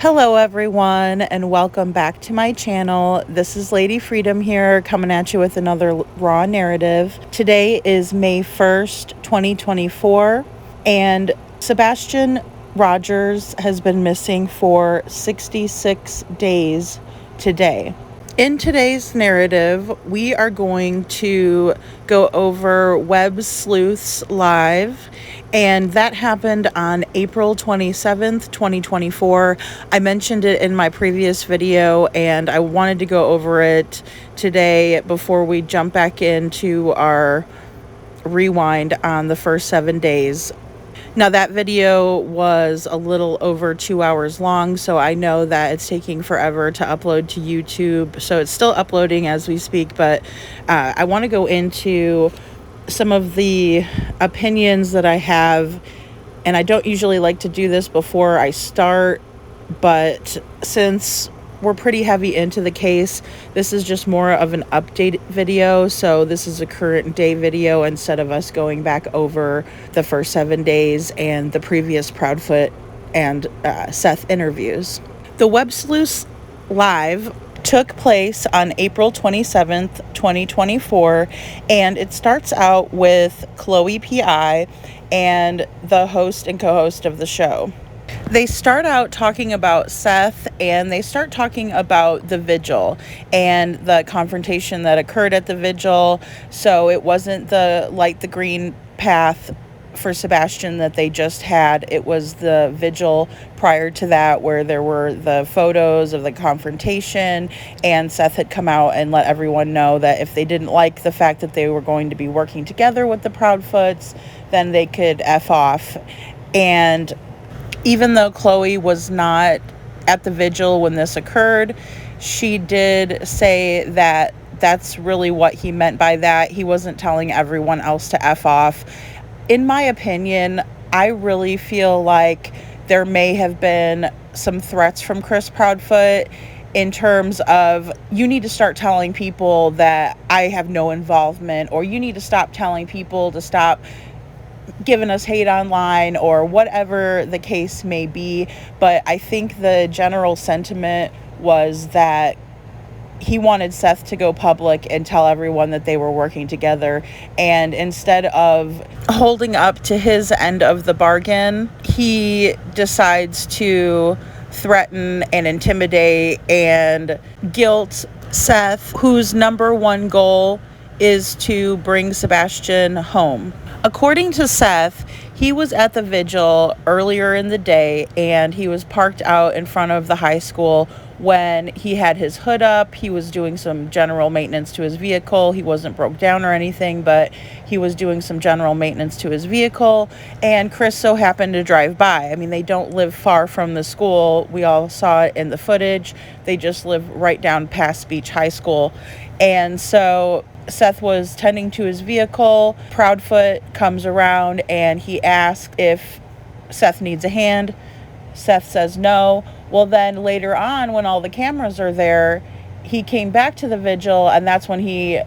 Hello everyone, and welcome back to my channel. This is Lady Freedom here, coming at you with another raw narrative. Today is May 1st, 2024, and Sebastian Rogers has been missing for 66 days today. In today's narrative, we are going to go over Websluthes Live, and that happened on April 27th, 2024. I mentioned it in my previous video, and I wanted to go over it today before we jump back into our rewind on the first 7 days. Now, that video was a little over 2 hours long, so I know that it's taking forever to upload to YouTube. So it's still uploading as we speak, but I want to go into some of the opinions that I have. And I don't usually like to do this before I start, but since we're pretty heavy into the case, this is just more of an update video. So this is a current day video instead of us going back over the first 7 days and the previous Proudfoot and Seth interviews. The Websluthes Live took place on April 27th, 2024, and it starts out with Chloe P.I. and the host and co-host of the show. They start out talking about Seth, and they start talking about the vigil and the confrontation that occurred at the vigil. So it wasn't the light the green path for Sebastian that they just had. It was the vigil prior to that, where there were the photos of the confrontation, and Seth had come out and let everyone know that if they didn't like the fact that they were going to be working together with the Proudfoots, then they could F off. And even though Chloe was not at the vigil when this occurred, she did say that that's really what he meant by that. He wasn't telling everyone else to F off. In my opinion, I really feel like there may have been some threats from Chris Proudfoot in terms of, you need to start telling people that I have no involvement, or you need to stop telling people to stop giving us hate online, or whatever the case may be. But I think the general sentiment was that he wanted Seth to go public and tell everyone that they were working together. And instead of holding up to his end of the bargain, he decides to threaten and intimidate and guilt Seth, whose number one goal is to bring Sebastian home. According to Seth, he was at the vigil earlier in the day, and he was parked out in front of the high school when he had his hood up. He was doing some general maintenance to his vehicle. He wasn't broke down or anything, but he was doing some general maintenance to his vehicle, and Chris so happened to drive by. I mean, they don't live far from the school. We all saw it in the footage. They just live right down past Beach High School. And so Seth was tending to his vehicle. Proudfoot comes around and he asks if Seth needs a hand. Seth says no. Well, then later on, when all the cameras are there, he came back to the vigil, and that's when it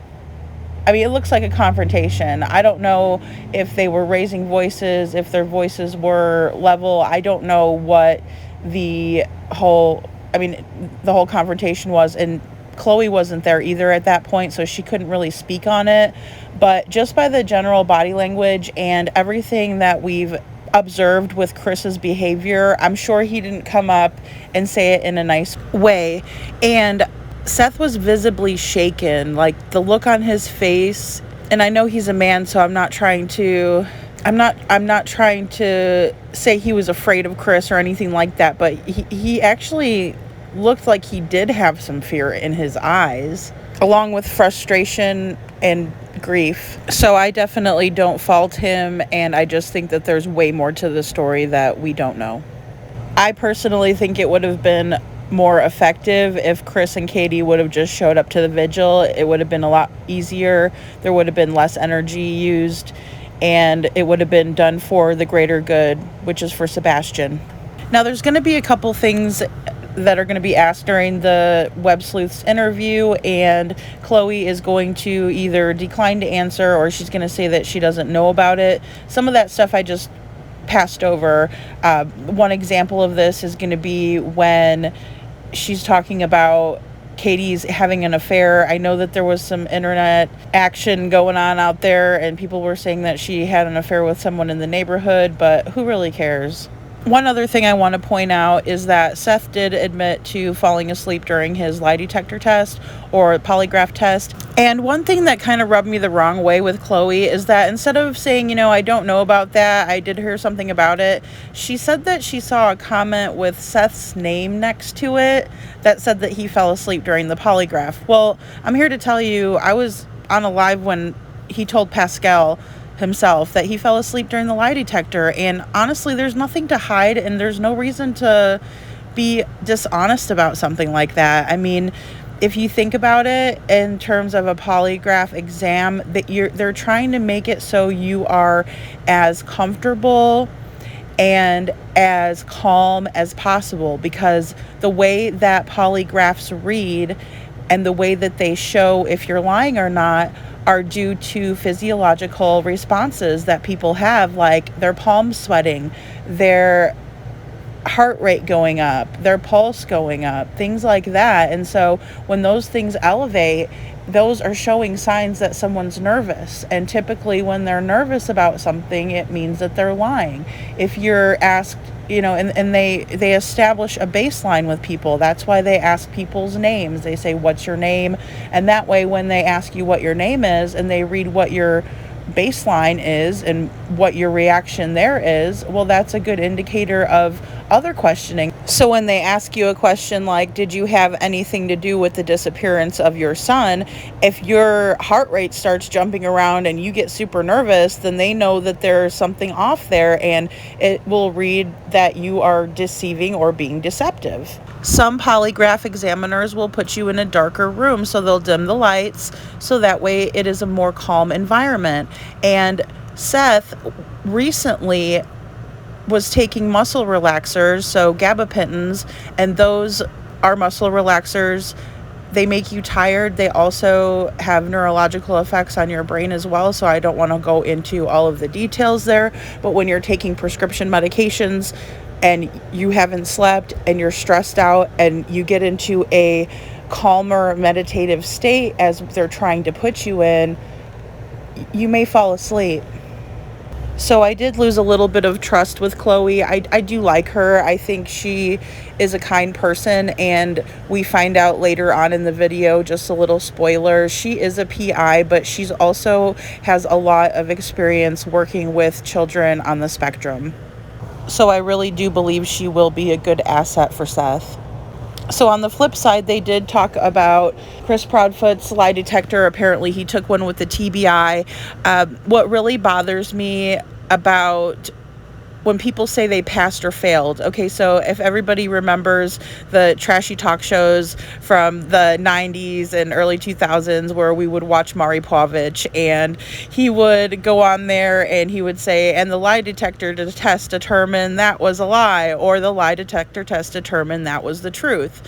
looks like a confrontation. I don't know if they were raising voices, if their voices were level. I don't know what the whole confrontation was, and Chloe wasn't there either at that point, so she couldn't really speak on it. But just by the general body language and everything that we've observed with Chris's behavior, I'm sure he didn't come up and say it in a nice way. And Seth was visibly shaken, like the look on his face. And I know he's a man, so I'm not trying to say he was afraid of Chris or anything like that, but he actually looked like he did have some fear in his eyes, along with frustration and grief. So I definitely don't fault him, and I just think that there's way more to the story that we don't know. I personally think it would have been more effective if Chris and Katie would have just showed up to the vigil. It would have been a lot easier. There would have been less energy used, and it would have been done for the greater good, which is for Sebastian. Now, there's going to be a couple things that are going to be asked during the Websluthes interview, and Chloe is going to either decline to answer, or she's going to say that she doesn't know about it. Some of that stuff I just passed over. One example of this is going to be when she's talking about Katie's having an affair. I know that there was some internet action going on out there, and people were saying that she had an affair with someone in the neighborhood, but who really cares? One other thing I want to point out is that Seth did admit to falling asleep during his lie detector test or polygraph test. And one thing that kind of rubbed me the wrong way with Chloe is that instead of saying, I don't know about that, I did hear something about it, she said that she saw a comment with Seth's name next to it that said that he fell asleep during the polygraph. Well, I'm here to tell you, I was on a live when he told Pascal himself that he fell asleep during the lie detector, and honestly, there's nothing to hide, and there's no reason to be dishonest about something like that. I mean, if you think about it in terms of a polygraph exam, that they're trying to make it so you are as comfortable and as calm as possible, because the way that polygraphs read and the way that they show if you're lying or not are due to physiological responses that people have, like their palms sweating, their heart rate going up, their pulse going up, things like that. And so when those things elevate, those are showing signs that someone's nervous. And typically when they're nervous about something, it means that they're lying. If you're asked, and they establish a baseline with people. That's why they ask people's names. They say, what's your name? And that way, when they ask you what your name is and they read what your baseline is and what your reaction there is, well, that's a good indicator of other questioning. So when they ask you a question like, did you have anything to do with the disappearance of your son? If your heart rate starts jumping around and you get super nervous, then they know that there's something off there, and it will read that you are deceiving or being deceptive. Some polygraph examiners will put you in a darker room, so they'll dim the lights, so that way it is a more calm environment. And Seth recently was taking muscle relaxers, so gabapentins, and those are muscle relaxers. They make you tired. They also have neurological effects on your brain as well, so I don't want to go into all of the details there. But when you're taking prescription medications and you haven't slept and you're stressed out and you get into a calmer meditative state as they're trying to put you in, you may fall asleep. So I did lose a little bit of trust with Chloe. I do like her. I think she is a kind person, and we find out later on in the video, just a little spoiler, she is a PI, but she's also has a lot of experience working with children on the spectrum. So I really do believe she will be a good asset for Seth. So on the flip side, they did talk about Chris Proudfoot's lie detector. Apparently he took one with the TBI. What really bothers me about when people say they passed or failed. Okay, so if everybody remembers the trashy talk shows from the 90s and early 2000s where we would watch Maury Povich, and he would go on there and he would say, and the lie detector test determined that was a lie, or the lie detector test determined that was the truth.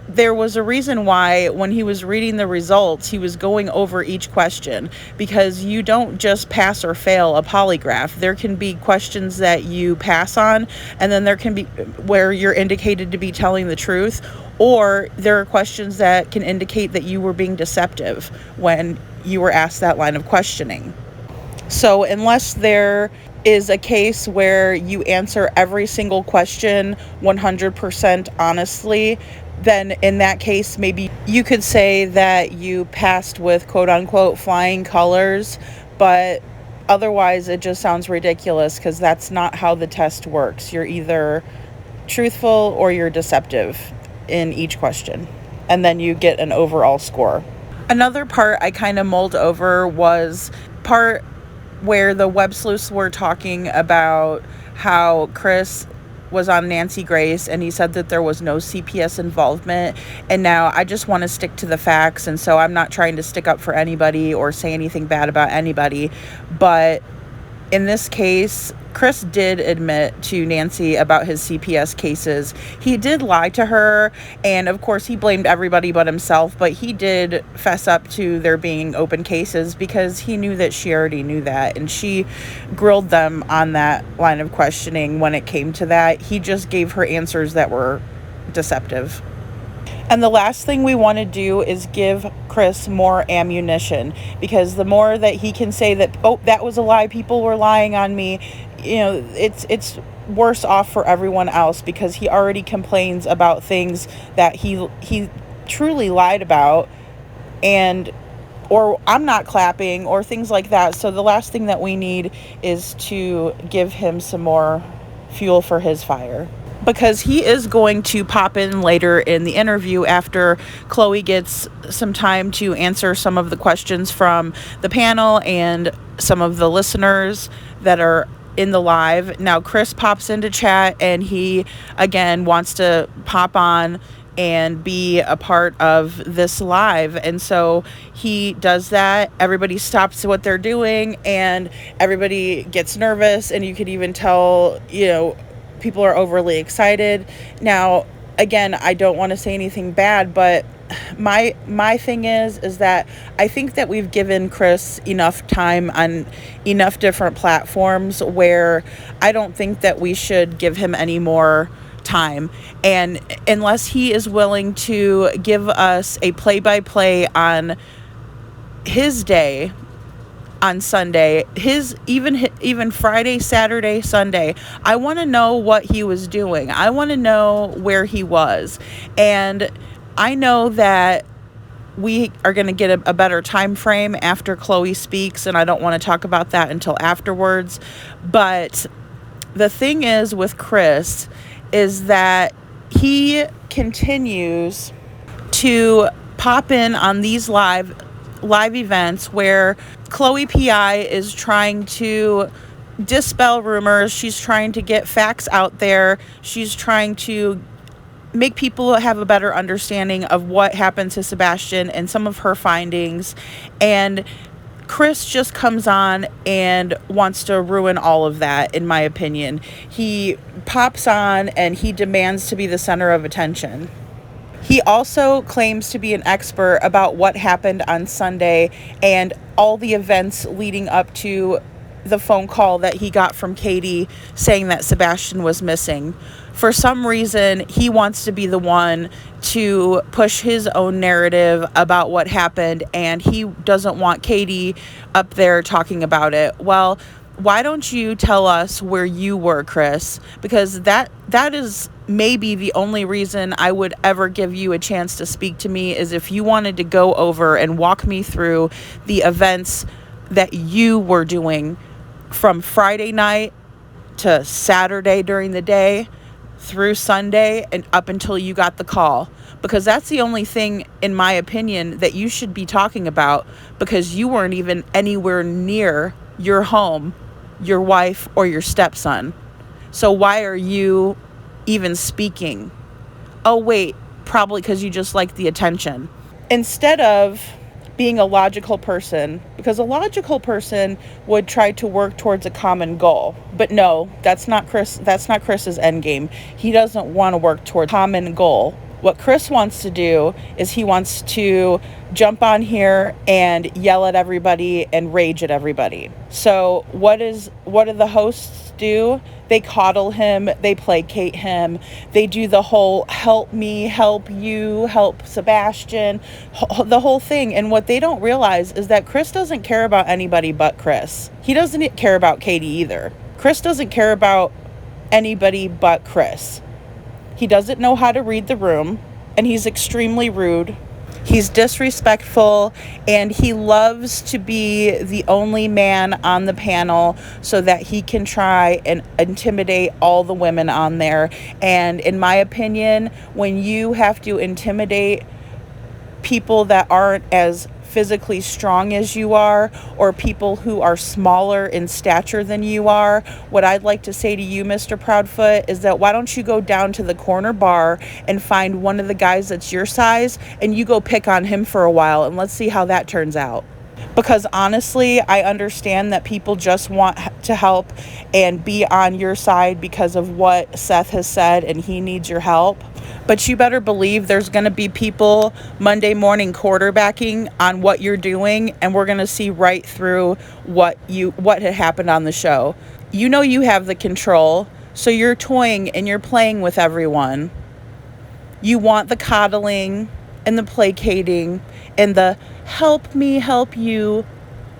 There was a reason why when he was reading the results, he was going over each question, because you don't just pass or fail a polygraph. There can be questions that you pass on, and then there can be where you're indicated to be telling the truth, or there are questions that can indicate that you were being deceptive when you were asked that line of questioning. So unless there is a case where you answer every single question 100% honestly, then in that case, maybe you could say that you passed with quote unquote flying colors, but otherwise it just sounds ridiculous, because that's not how the test works. You're either truthful or you're deceptive in each question, and then you get an overall score. Another part I kind of mulled over was part where the Websluthes were talking about how Chris was on Nancy Grace, and he said that there was no CPS involvement. And now I just want to stick to the facts, and so I'm not trying to stick up for anybody or say anything bad about anybody, but in this case, Chris did admit to Nancy about his CPS cases. He did lie to her, and of course he blamed everybody but himself, but he did fess up to there being open cases because he knew that she already knew that, and she grilled them on that line of questioning when it came to that. He just gave her answers that were deceptive. And the last thing we want to do is give Chris more ammunition, because the more that he can say that, oh, that was a lie, people were lying on me, it's worse off for everyone else, because he already complains about things that he truly lied about, and or I'm not clapping or things like that. So the last thing that we need is to give him some more fuel for his fire, because he is going to pop in later in the interview after Chloe gets some time to answer some of the questions from the panel and some of the listeners that are in the live. Now Chris pops into chat, and he again wants to pop on and be a part of this live, and so he does that. Everybody stops what they're doing, and everybody gets nervous, and you could even tell, people are overly excited. Now, again, I don't want to say anything bad, but my thing is that I think that we've given Chris enough time on enough different platforms where I don't think that we should give him any more time. And unless he is willing to give us a play-by-play on his day, on Sunday, even Friday, Saturday, Sunday, I want to know what he was doing. I want to know where he was. And I know that we are going to get a better time frame after Chloe speaks, and I don't want to talk about that until afterwards. But the thing is with Chris is that he continues to pop in on these live events where Chloe P.I. is trying to dispel rumors. She's trying to get facts out there. She's trying to make people have a better understanding of what happened to Sebastian and some of her findings. And Chris just comes on and wants to ruin all of that, in my opinion. He pops on and he demands to be the center of attention. He also claims to be an expert about what happened on Sunday and all the events leading up to the phone call that he got from Katie saying that Sebastian was missing. For some reason, he wants to be the one to push his own narrative about what happened, and he doesn't want Katie up there talking about it. Well, why don't you tell us where you were, Chris? Because that is maybe the only reason I would ever give you a chance to speak to me, is if you wanted to go over and walk me through the events that you were doing from Friday night to Saturday during the day through Sunday and up until you got the call. Because that's the only thing, in my opinion, that you should be talking about, because you weren't even anywhere near your home, your wife, or your stepson. So why are you even speaking? Oh, wait, probably because you just like the attention. Instead of being a logical person, because a logical person would try to work towards a common goal. But no, that's not Chris's end game. He doesn't want to work towards a common goal. What Chris wants to do is he wants to jump on here and yell at everybody and rage at everybody. So what do the hosts do? They coddle him, they placate him, they do the whole help me, help you, help Sebastian, the whole thing. And what they don't realize is that Chris doesn't care about anybody but Chris. He doesn't care about Katie either. Chris doesn't care about anybody but Chris. He doesn't know how to read the room, and he's extremely rude. He's disrespectful, and he loves to be the only man on the panel so that he can try and intimidate all the women on there. And in my opinion, when you have to intimidate people that aren't as physically strong as you are, or people who are smaller in stature than you are, what I'd like to say to you, Mr. Proudfoot, is that why don't you go down to the corner bar and find one of the guys that's your size, and you go pick on him for a while, and let's see how that turns out. Because honestly, I understand that people just want to help and be on your side because of what Seth has said and he needs your help. But you better believe there's going to be people Monday morning quarterbacking on what you're doing, and we're going to see right through what had happened on the show. You know you have the control, so you're toying and you're playing with everyone. You want the coddling and the placating and the help me help you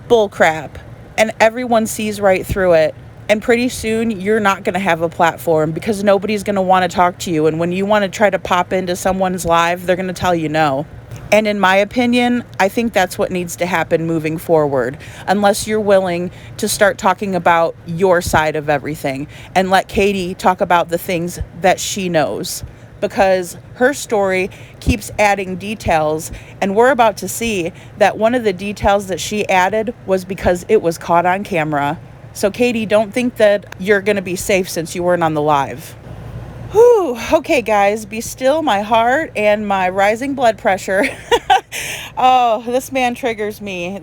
bullcrap, and everyone sees right through it. And pretty soon you're not going to have a platform because nobody's going to want to talk to you, and when you want to try to pop into someone's live, they're going to tell you no. And in my opinion, I think that's what needs to happen moving forward, unless you're willing to start talking about your side of everything and let Katie talk about the things that she knows, because her story keeps adding details, and we're about to see that one of the details that she added was because it was caught on camera. So Katie, don't think that you're going to be safe since you weren't on the live. Whew. Okay, guys, be still my heart and my rising blood pressure. Oh, this man triggers me.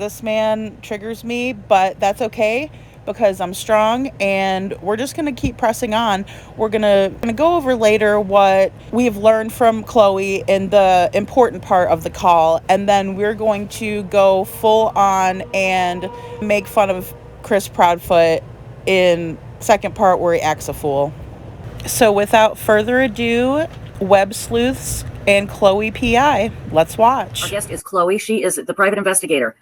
But that's okay because I'm strong, and we're just going to keep pressing on. We're going to go over later what we've learned from Chloe in the important part of the call, and then we're going to go full on and make fun of Chris Proudfoot in second part where he acts a fool. So without further ado, Websluthes and Chloe P.I. Let's watch. Our guest is Chloe. She is the private investigator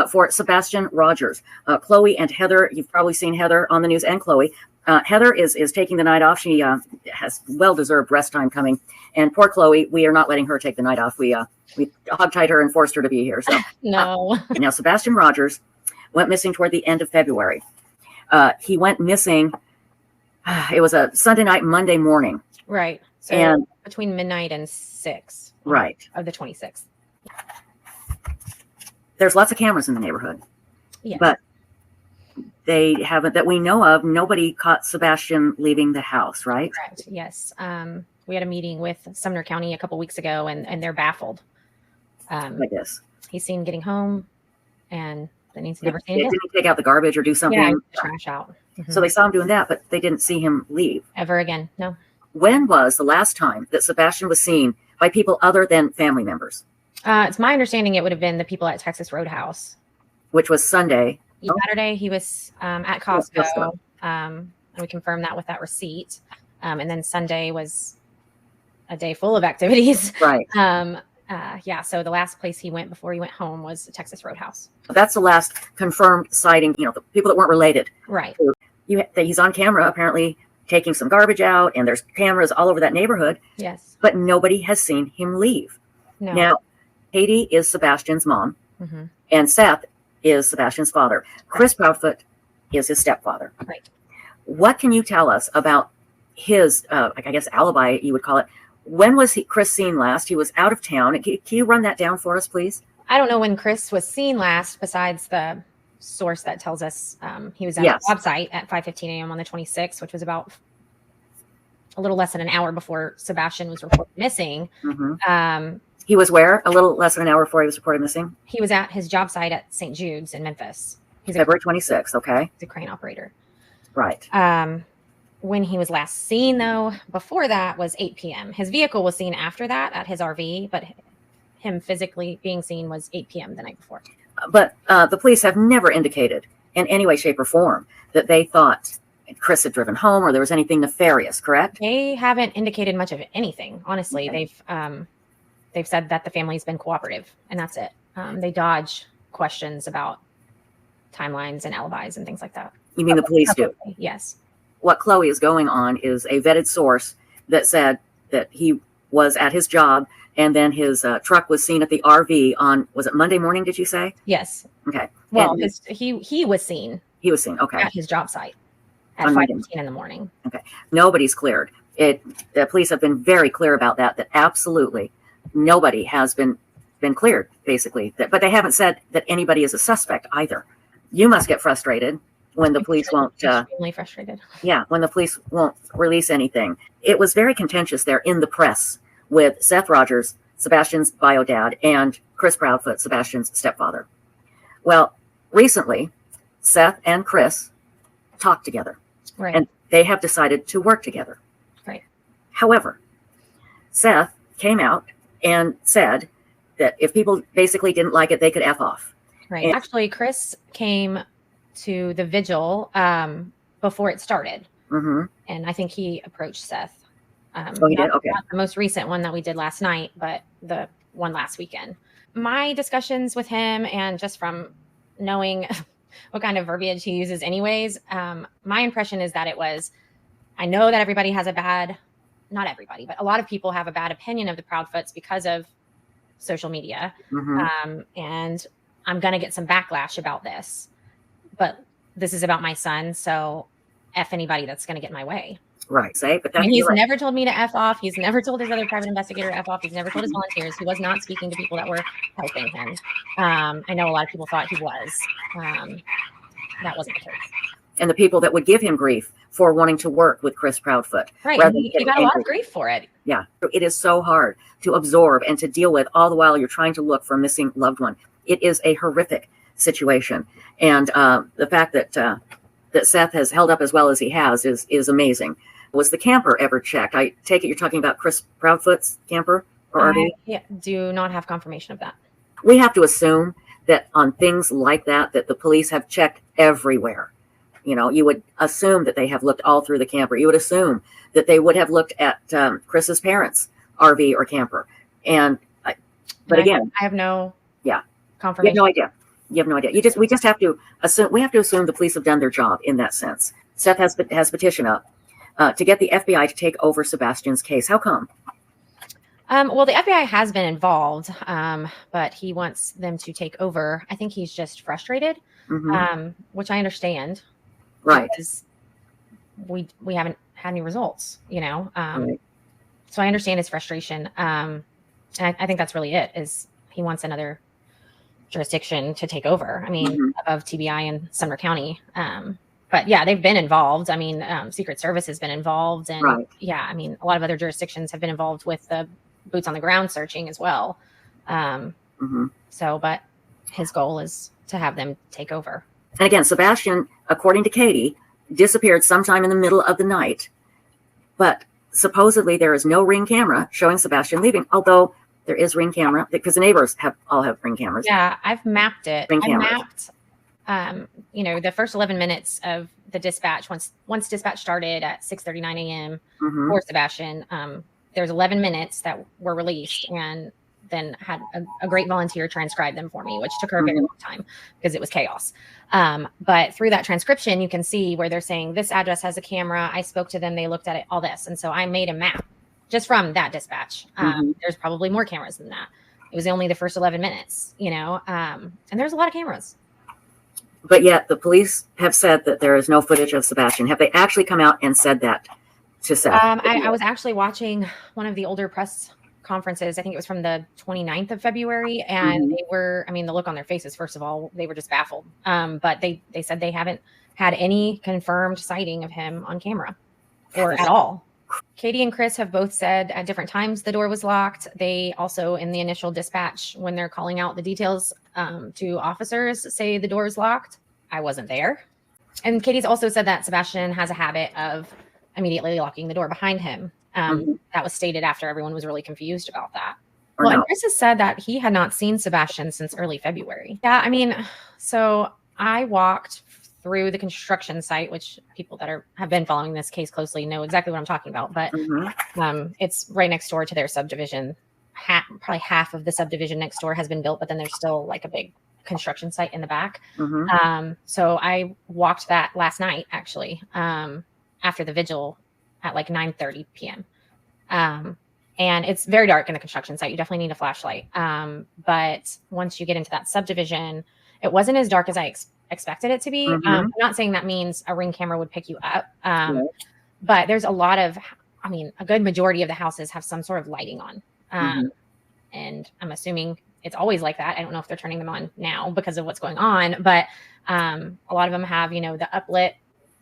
for Sebastian Rogers. Chloe and Heather, you've probably seen Heather on the news, and Chloe. Heather is taking the night off. She has well-deserved rest time coming. And poor Chloe, we are not letting her take the night off. We hogtied her and forced her to be here. So No. Now, Sebastian Rogers went missing toward the end of February. He went missing. It was a Sunday night, Monday morning. Right. So And between midnight and 6. Right. Of the 26th. There's lots of cameras in the neighborhood. Yes. But they haven't, that we know of, nobody caught Sebastian leaving the house, right? Correct. Yes. We had a meeting with Sumner County a couple weeks ago, and they're baffled. I guess. He's seen getting home, and then he's never seen again. Didn't he take out the garbage or do something? Yeah, trash out. Mm-hmm. So they saw him doing that, but they didn't see him leave. Ever again. No. When was the last time that Sebastian was seen by people other than family members? It's my understanding it would have been the people at Texas Roadhouse. Which was Sunday. Saturday, he was at Costco. And we confirmed that with that receipt. And then Sunday was a day full of activities. Right. So the last place he went before he went home was Texas Roadhouse. That's the last confirmed sighting, the people that weren't related. Right. He's on camera apparently taking some garbage out, and there's cameras all over that neighborhood. Yes. But nobody has seen him leave. No. Now, Katie is Sebastian's mom, mm-hmm. and Seth is Sebastian's father. Chris Proudfoot is his stepfather. Right. What can you tell us about his, I guess, alibi, you would call it? When was Chris seen last? He was out of town. Can you run that down for us, please? I don't know when Chris was seen last, besides the source that tells us he was at the job site at 5:15 a.m. on the 26th, which was about a little less than an hour before Sebastian was reported missing. Mm-hmm. He was where? A little less than an hour before he was reported missing? He was at his job site at St. Jude's in Memphis. He's February 26th, okay. He's a crane operator. Right. When he was last seen, though, before that was 8 p.m. His vehicle was seen after that at his RV, but him physically being seen was 8 p.m. the night before. But the police have never indicated in any way, shape, or form that they thought Chris had driven home or there was anything nefarious, correct? They haven't indicated much of anything, honestly. Okay. They've said that the family's been cooperative, and that's it. They dodge questions about timelines and alibis and things like that. You mean the police do? Yes. What Chloe is going on is a vetted source that said that he was at his job, and then his truck was seen at the RV on, was it Monday morning, did you say? Yes. Okay. Well, he was seen. He was seen, okay. At his job site at 5:15 in the morning. Okay. Nobody's cleared. The police have been very clear about that absolutely nobody has been cleared, basically. But they haven't said that anybody is a suspect either. You must get frustrated when the police won't. Extremely frustrated. Yeah, when the police won't release anything. It was very contentious there in the press with Seth Rogers, Sebastian's bio dad, and Chris Proudfoot, Sebastian's stepfather. Well, recently, Seth and Chris talked together. Right. And they have decided to work together. Right. However, Seth came out and said that if people basically didn't like it, they could F off. Right. And actually, Chris came to the vigil before it started. Mm-hmm. And I think he approached Seth. Oh, he did? Okay. Not the most recent one that we did last night, but the one last weekend. My discussions with him, and just from knowing what kind of verbiage he uses anyways, my impression is that it was, I know that everybody has a bad, not everybody, but a lot of people have a bad opinion of the Proudfoots because of social media. Mm-hmm. And I'm going to get some backlash about this, but this is about my son. So F anybody that's going to get in my way. Right. But I mean, he's never told me to F off. He's never told his other private investigator to F off. He's never told his volunteers. He was not speaking to people that were helping him. I know a lot of people thought he was. That wasn't the case. And the people that would give him grief for wanting to work with Chris Proudfoot. Right. He got a lot of grief for it. Yeah. It is so hard to absorb and to deal with, all the while you're trying to look for a missing loved one. It is a horrific situation. And the fact that Seth has held up as well as he has is amazing. Was the camper ever checked? I take it you're talking about Chris Proudfoot's camper or RV? I do not have confirmation of that. We have to assume that on things like that the police have checked everywhere. You know, you would assume that they have looked all through the camper. You would assume that they would have looked at Chris's parents' RV or camper. But again, I have no confirmation. You have no idea. We just have to assume. We have to assume the police have done their job in that sense. Seth has petition up to get the FBI to take over Sebastian's case. How come? Well, the FBI has been involved, but he wants them to take over. I think he's just frustrated, which I understand. Right. Because we haven't had any results, Right. So I understand his frustration. And I think that's really it, is he wants another jurisdiction to take over. I mean, above TBI and Sumner County. But yeah, they've been involved. I mean, Secret Service has been involved. And I mean, a lot of other jurisdictions have been involved with the boots on the ground searching as well. But his goal is to have them take over. And again, Sebastian, according to Katie, disappeared sometime in the middle of the night. But supposedly there is no Ring camera showing Sebastian leaving, although there is Ring camera because the neighbors all have Ring cameras. Yeah, I've mapped it. Ring I cameras. mapped, the first 11 minutes of the dispatch. Once dispatch started at 6:39 a.m. for Sebastian, there's 11 minutes that were released, and then had a great volunteer transcribe them for me, which took her a very long time because it was chaos. But through that transcription, you can see where they're saying this address has a camera. I spoke to them. They looked at it, all this. And so I made a map just from that dispatch. There's probably more cameras than that. It was only the first 11 minutes, and there's a lot of cameras. But yet the police have said that there is no footage of Sebastian. Have they actually come out and said that to Seth? I was actually watching one of the older press conferences. I think it was from the 29th of February. And they were, the look on their faces, first of all, they were just baffled. But they said they haven't had any confirmed sighting of him on camera or at all. Katie and Chris have both said at different times the door was locked. They also, in the initial dispatch, when they're calling out the details to officers, say the door is locked. I wasn't there. And Katie's also said that Sebastian has a habit of immediately locking the door behind him. That was stated after everyone was really confused about that. And Chris has said that he had not seen Sebastian since early February. Yeah, so I walked through the construction site, which people that have been following this case closely know exactly what I'm talking about. But it's right next door to their subdivision. Probably half of the subdivision next door has been built, but then there's still like a big construction site in the back. So I walked that last night, actually, after the vigil at like 9:30 p.m. And it's very dark in the construction site. You definitely need a flashlight. But once you get into that subdivision, it wasn't as dark as I expected it to be. I'm not saying that means a Ring camera would pick you up. But there's a lot of, a good majority of the houses have some sort of lighting on. And I'm assuming it's always like that. I don't know if they're turning them on now because of what's going on, but a lot of them have, the uplit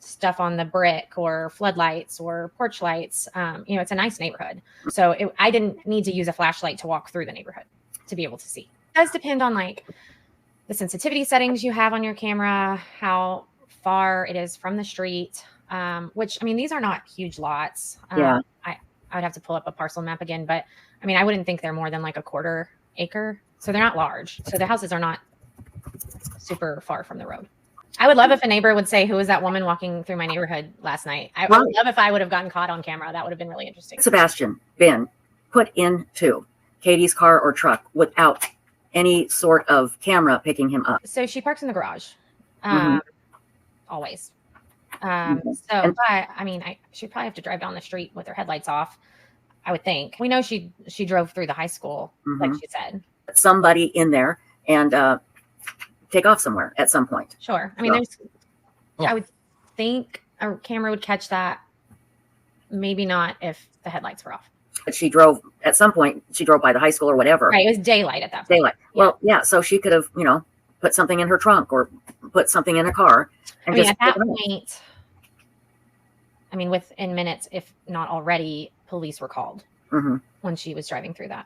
stuff on the brick or floodlights or porch lights. It's a nice neighborhood. So I didn't need to use a flashlight to walk through the neighborhood to be able to see. It does depend on the the sensitivity settings you have on your camera, how far it is from the street, which, I mean, these are not huge lots. Yeah. I would have to pull up a parcel map again, but I mean, I wouldn't think they're more than like a quarter acre. So they're not large. So the houses are not super far from the road. I would love if a neighbor would say, who was that woman walking through my neighborhood last night? I would love if I would have gotten caught on camera. That would have been really interesting. Sebastian been put into Katie's car or truck without any sort of camera picking him up? So she parks in the garage, always. But I mean, she'd probably have to drive down the street with her headlights off, I would think. We know she drove through the high school, like she said. Somebody in there and take off somewhere at some point. Sure. I mean, I would think a camera would catch that. Maybe not if the headlights were off. But she drove at some point. She drove by the high school or whatever. Right. It was daylight at that point. Daylight. Yeah. Well, yeah. So she could have, put something in her trunk or put something in a car. And at that point, I mean, within minutes, if not already, police were called when she was driving through that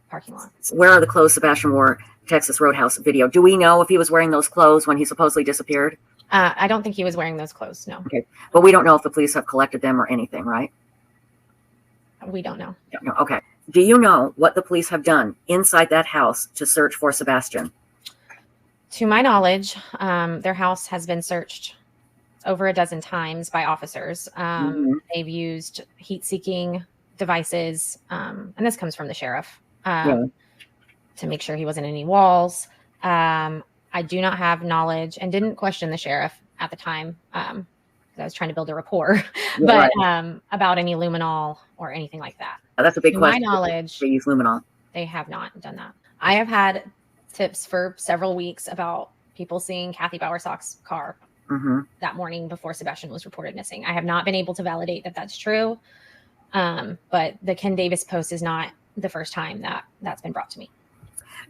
parking lot. Where are the clothes Sebastian wore? Texas Roadhouse video. Do we know if he was wearing those clothes when he supposedly disappeared? I don't think he was wearing those clothes. No. Okay. But we don't know if the police have collected them or anything, right? We don't know. No. Okay. Do you know what the police have done inside that house to search for Sebastian? To my knowledge, their house has been searched over a dozen times by officers. They've used heat-seeking devices, and this comes from the sheriff, to make sure he wasn't in any walls. I do not have knowledge and didn't question the sheriff at the time. I was trying to build a rapport, but about any luminol or anything like that. That's a big question. To my knowledge, they use luminol. They have not done that. I have had tips for several weeks about people seeing Kathy Bowersock's car that morning before Sebastian was reported missing. I have not been able to validate that that's true, but the Ken Davis post is not the first time that's been brought to me.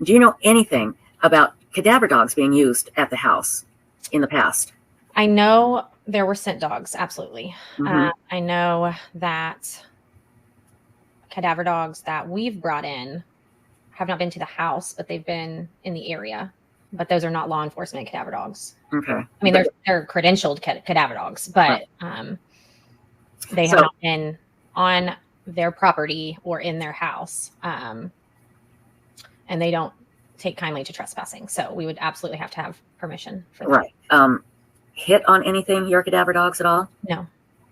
Do you know anything about cadaver dogs being used at the house in the past? I know there were scent dogs, absolutely. I know that cadaver dogs that we've brought in have not been to the house, but they've been in the area. But those are not law enforcement cadaver dogs. Okay. I mean, they're credentialed cadaver dogs, but they have not been on their property or in their house. And they don't take kindly to trespassing. So we would absolutely have to have permission for that. Right. Hit on anything, your cadaver dogs at all? No.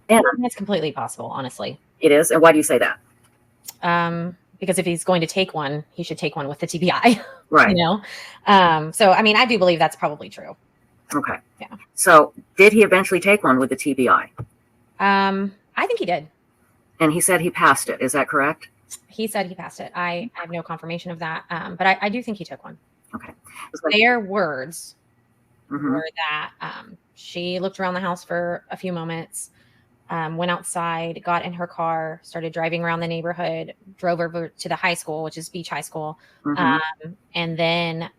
And it's completely possible, honestly. It is? And why do you say that? Because if he's going to take one, he should take one with the TBI. Right. So, I mean, I do believe that's probably true. Okay. Yeah. So did he eventually take one with the TBI? I think he did. And he said he passed it. Is that correct? He said he passed it. I have no confirmation of that. But I do think he took one. Okay. Their words were that she looked around the house for a few moments, went outside, got in her car, started driving around the neighborhood, drove over to the high school, which is Beach High School. And then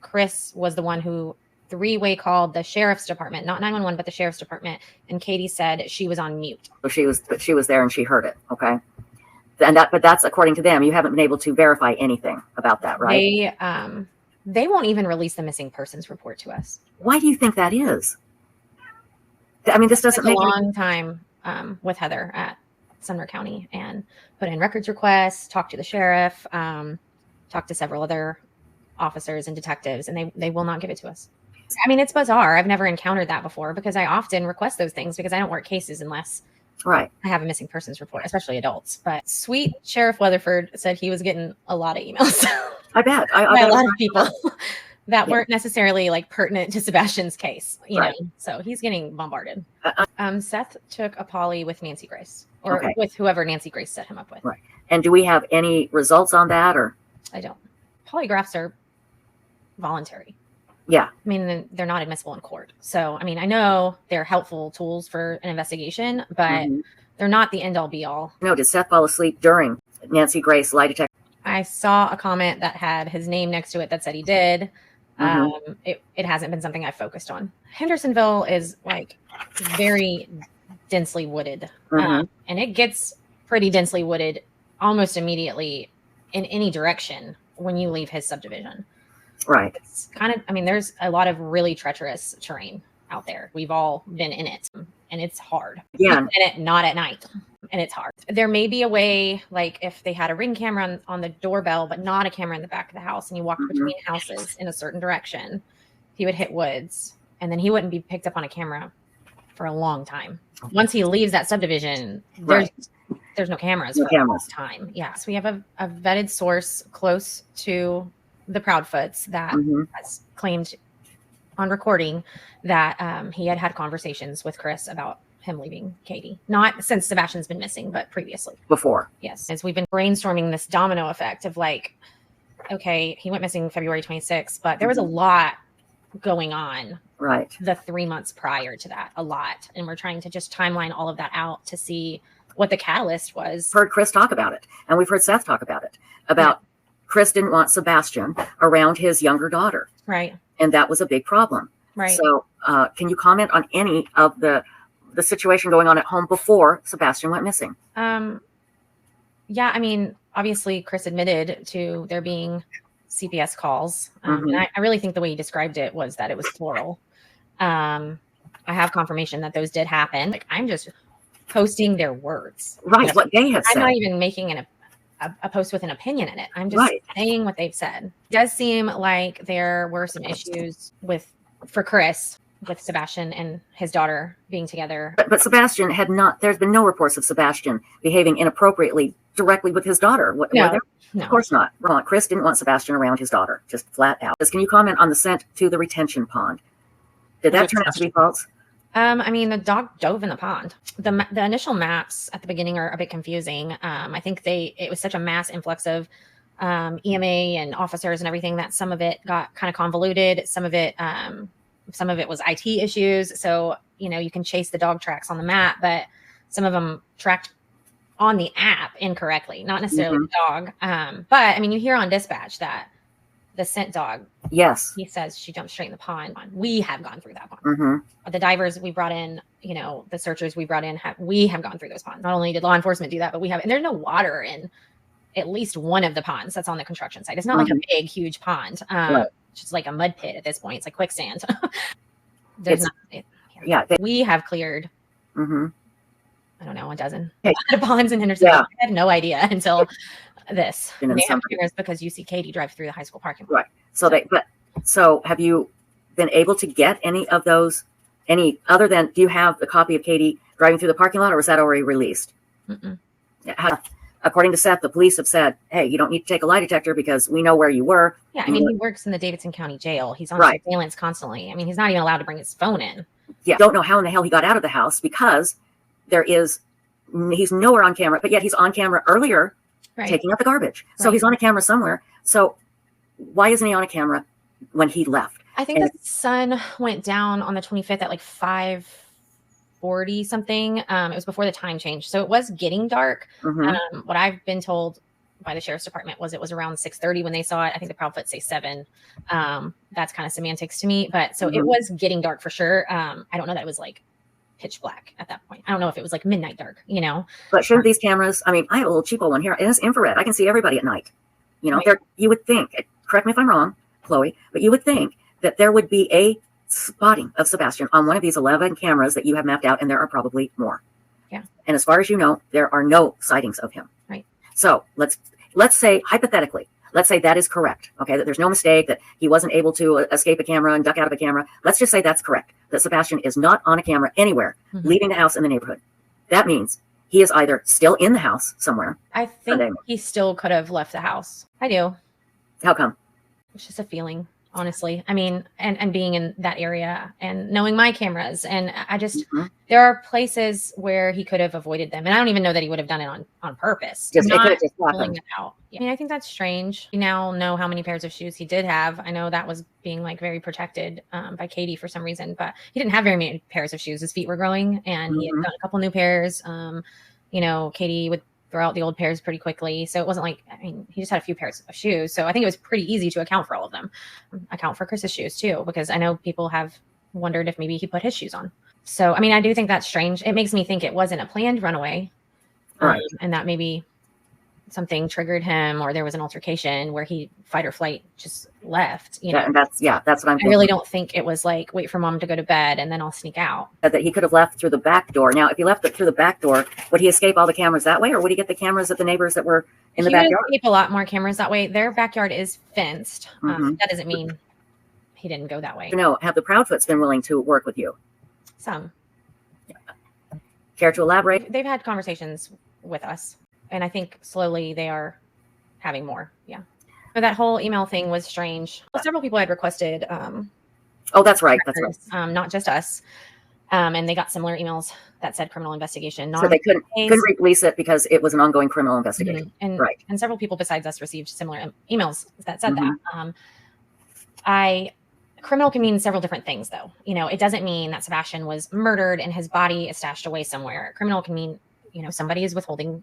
Chris was the one who three-way called the sheriff's department, not 911, but the sheriff's department. And Katie said she was on mute. So she was there and she heard it. Okay. But that's according to them. You haven't been able to verify anything about that, right? They won't even release the missing persons report to us. Why do you think that is? I mean, this doesn't make a long time with Heather at Sumner County and put in records requests, talked to the sheriff, talked to several other officers and detectives, and they will not give it to us. I mean, it's bizarre. I've never encountered that before because I often request those things because I don't work cases unless I have a missing persons report, especially adults. But sweet Sheriff Weatherford said he was getting a lot of emails. I bet. By a lot of people that weren't necessarily like pertinent to Sebastian's case, you know. So he's getting bombarded. Seth took a poly with Nancy Grace or with whoever Nancy Grace set him up with. Right. And do we have any results on that or? I don't. Polygraphs are voluntary. Yeah. I mean, they're not admissible in court. So, I mean, I know they're helpful tools for an investigation, but they're not the end all be all. No, did Seth fall asleep during Nancy Grace lie detector? I saw a comment that had his name next to it that said he did. It hasn't been something I've focused on. Hendersonville is like very densely wooded, and it gets pretty densely wooded almost immediately in any direction when you leave his subdivision. Right. It's kind of, I mean, there's a lot of really treacherous terrain out there. We've all been in it, and it's hard. Yeah. In it, not at night, and it's hard. There may be a way, like if they had a Ring camera on the doorbell, but not a camera in the back of the house, and you walked between houses in a certain direction, he would hit woods, and then he wouldn't be picked up on a camera for a long time. Once he leaves that subdivision, there's no cameras for a long time. Yeah. So we have a vetted source close to the Proudfoots that has claimed on recording that he had conversations with Chris about him leaving Katie. Not since Sebastian's been missing, but previously. Before. Yes. As we've been brainstorming this domino effect of like, okay, he went missing February 26th, but there was a lot going on the 3 months prior to that, a lot. And we're trying to just timeline all of that out to see what the catalyst was. Heard Chris talk about it, and we've heard Seth talk about it, about Chris didn't want Sebastian around his younger daughter. Right. And that was a big problem. Right. So can you comment on any of the situation going on at home before Sebastian went missing? Yeah, I mean, obviously Chris admitted to there being CPS calls. And I really think the way he described it was that it was plural. I have confirmation that those did happen. Like, I'm just posting their words. Right, what they have said. I'm not even making a post with an opinion in it. I'm just saying what they've said. It does seem like there were some issues for Chris with Sebastian and his daughter being together. But Sebastian had not, there's been no reports of Sebastian behaving inappropriately directly with his daughter. No. Of course not. Wrong. Chris didn't want Sebastian around his daughter, just flat out. Can you comment on the scent to the retention pond? Did that turn out to be false? I mean, the dog dove in the pond. The initial maps at the beginning are a bit confusing. I think it was such a mass influx of EMA and officers and everything that some of it got kind of convoluted. Some of it was IT issues. So, you can chase the dog tracks on the map, but some of them tracked on the app incorrectly, not necessarily the dog. But I mean, you hear on dispatch that the scent dog, he says she jumped straight in the pond. We have gone through that pond. The divers we brought in, the searchers we brought in, we have gone through those ponds. Not only did law enforcement do that, but we have, and there's no water in at least one of the ponds that's on the construction site. It's not like a big, huge pond. It's just like a mud pit at this point. It's like quicksand. We have cleared, I don't know, a dozen ponds in Henderson. I had no idea until this. They have cameras because you see Katie drive through the high school parking lot. Right. So have you been able to get any of those, other than, do you have the copy of Katie driving through the parking lot, or was that already released? According to Seth, the police have said, hey, you don't need to take a lie detector because we know where you were. Yeah, I mean, he works in the Davidson County Jail. He's on surveillance constantly. I mean, he's not even allowed to bring his phone in. Yeah, don't know how in the hell he got out of the house, because he's nowhere on camera, but yet he's on camera earlier taking out the garbage. So he's on a camera somewhere. So why isn't he on a camera when he left? I think the sun went down on the 25th at like 5:40 something. It was before the time change. So it was getting dark. What I've been told by the sheriff's department was it was around 6:30 when they saw it. I think the Proudfoot say 7. That's kind of semantics to me. But so it was getting dark for sure. I don't know that it was like pitch black at that point. I don't know if it was like midnight dark, But shouldn't these cameras, I mean, I have a little cheapo one here. It is infrared. I can see everybody at night. You would think, correct me if I'm wrong, Chloe, but you would think that there would be a spotting of Sebastian on one of these 11 cameras that you have mapped out, and there are probably more. Yeah. And as far as you know, there are no sightings of him. Right. So let's say, hypothetically, let's say that is correct. Okay, that there's no mistake, that he wasn't able to escape a camera and duck out of a camera. Let's just say that's correct, that Sebastian is not on a camera anywhere, leaving the house in the neighborhood. That means he is either still in the house somewhere. I think he still could have left the house. I do. How come? It's just a feeling, honestly. I mean, and being in that area and knowing my cameras, and I just, there are places where he could have avoided them. And I don't even know that he would have done it on purpose. It could have just happened. I mean, I think that's strange. We now know how many pairs of shoes he did have. I know that was being like very protected by Katie for some reason, but he didn't have very many pairs of shoes. His feet were growing, and he had gotten a couple new pairs. Katie would throw out the old pairs pretty quickly. So it wasn't like, I mean, he just had a few pairs of shoes. So I think it was pretty easy to account for all of them. Account for Chris's shoes too, because I know people have wondered if maybe he put his shoes on. So, I mean, I do think that's strange. It makes me think it wasn't a planned runaway. And that maybe something triggered him or there was an altercation where he fight or flight just left, you know. And that's what I'm thinking. I really don't think it was like, wait for mom to go to bed and then I'll sneak out. That he could have left through the back door. Now, if he left through the back door, would he escape all the cameras that way, or would he get the cameras at the neighbors that were in the backyard? He would escape a lot more cameras that way. Their backyard is fenced. That doesn't mean he didn't go that way. No, have the Proudfoots been willing to work with you? Some. Care to elaborate? They've had conversations with us, and I think slowly they are having more. Yeah. But that whole email thing was strange. Several people had requested. Oh, that's right. That's right. Not just us. And they got similar emails that said criminal investigation. So they couldn't release it because it was an ongoing criminal investigation. And several people besides us received similar emails that said that. Criminal can mean several different things, though. You know, it doesn't mean that Sebastian was murdered and his body is stashed away somewhere. Criminal can mean, you know, somebody is withholding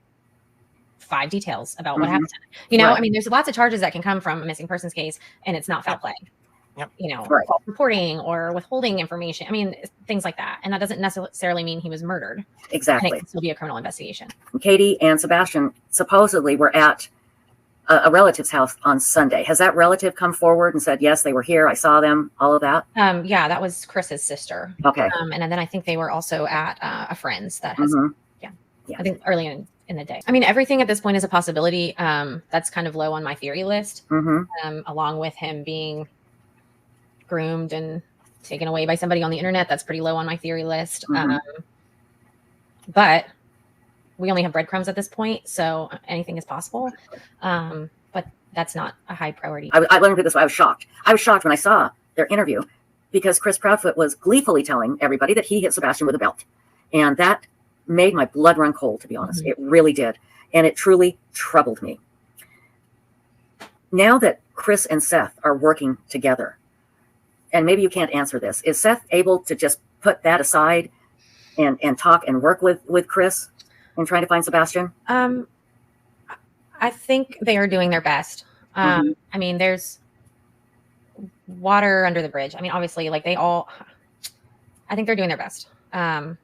5 details about what happened. You know, I mean, there's lots of charges that can come from a missing persons case, and it's not foul play. You know, false reporting or withholding information. I mean, things like that. And that doesn't necessarily mean he was murdered. Exactly. And it can still be a criminal investigation. Katie and Sebastian supposedly were at a relative's house on Sunday. Has that relative come forward and said, yes, they were here, I saw them, all of that? Yeah, that was Chris's sister. Okay. And then I think they were also at a friend's that has, I think early in the day. I mean, everything at this point is a possibility. That's kind of low on my theory list, along with him being groomed and taken away by somebody on the internet. That's pretty low on my theory list. But we only have breadcrumbs at this point, so anything is possible. But that's not a high priority. Let me put it this way. I was shocked. I was shocked when I saw their interview because Chris Proudfoot was gleefully telling everybody that he hit Sebastian with a belt. And that made my blood run cold, to be honest. It really did. And it truly troubled me. Now that Chris and Seth are working together, and maybe you can't answer this, is Seth able to just put that aside and talk and work with Chris in trying to find Sebastian? I think they are doing their best. I mean, there's water under the bridge. I mean, obviously, like I think they're doing their best. I'm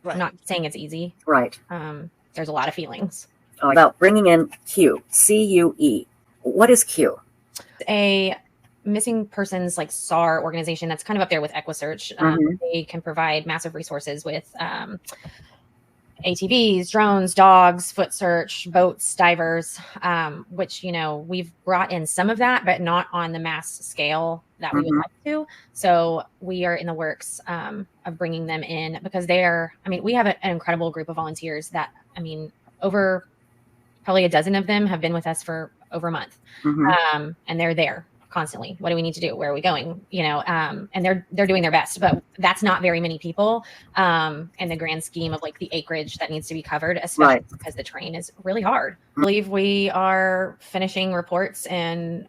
not saying it's easy. Right. There's a lot of feelings. About bringing in Q, C-U-E. What is Q? A missing persons like SAR organization that's kind of up there with EquiSearch. They can provide massive resources with ATVs, drones, dogs, foot search, boats, divers, which, you know, we've brought in some of that, but not on the mass scale that we would like to. So we are in the works of bringing them in because we have an incredible group of volunteers that, I mean, over probably a dozen of them have been with us for over a month. And they're there constantly. What do we need to do? Where are we going? You know, and they're doing their best, but that's not very many people in the grand scheme of like the acreage that needs to be covered, especially because the terrain is really hard. I believe we are finishing reports and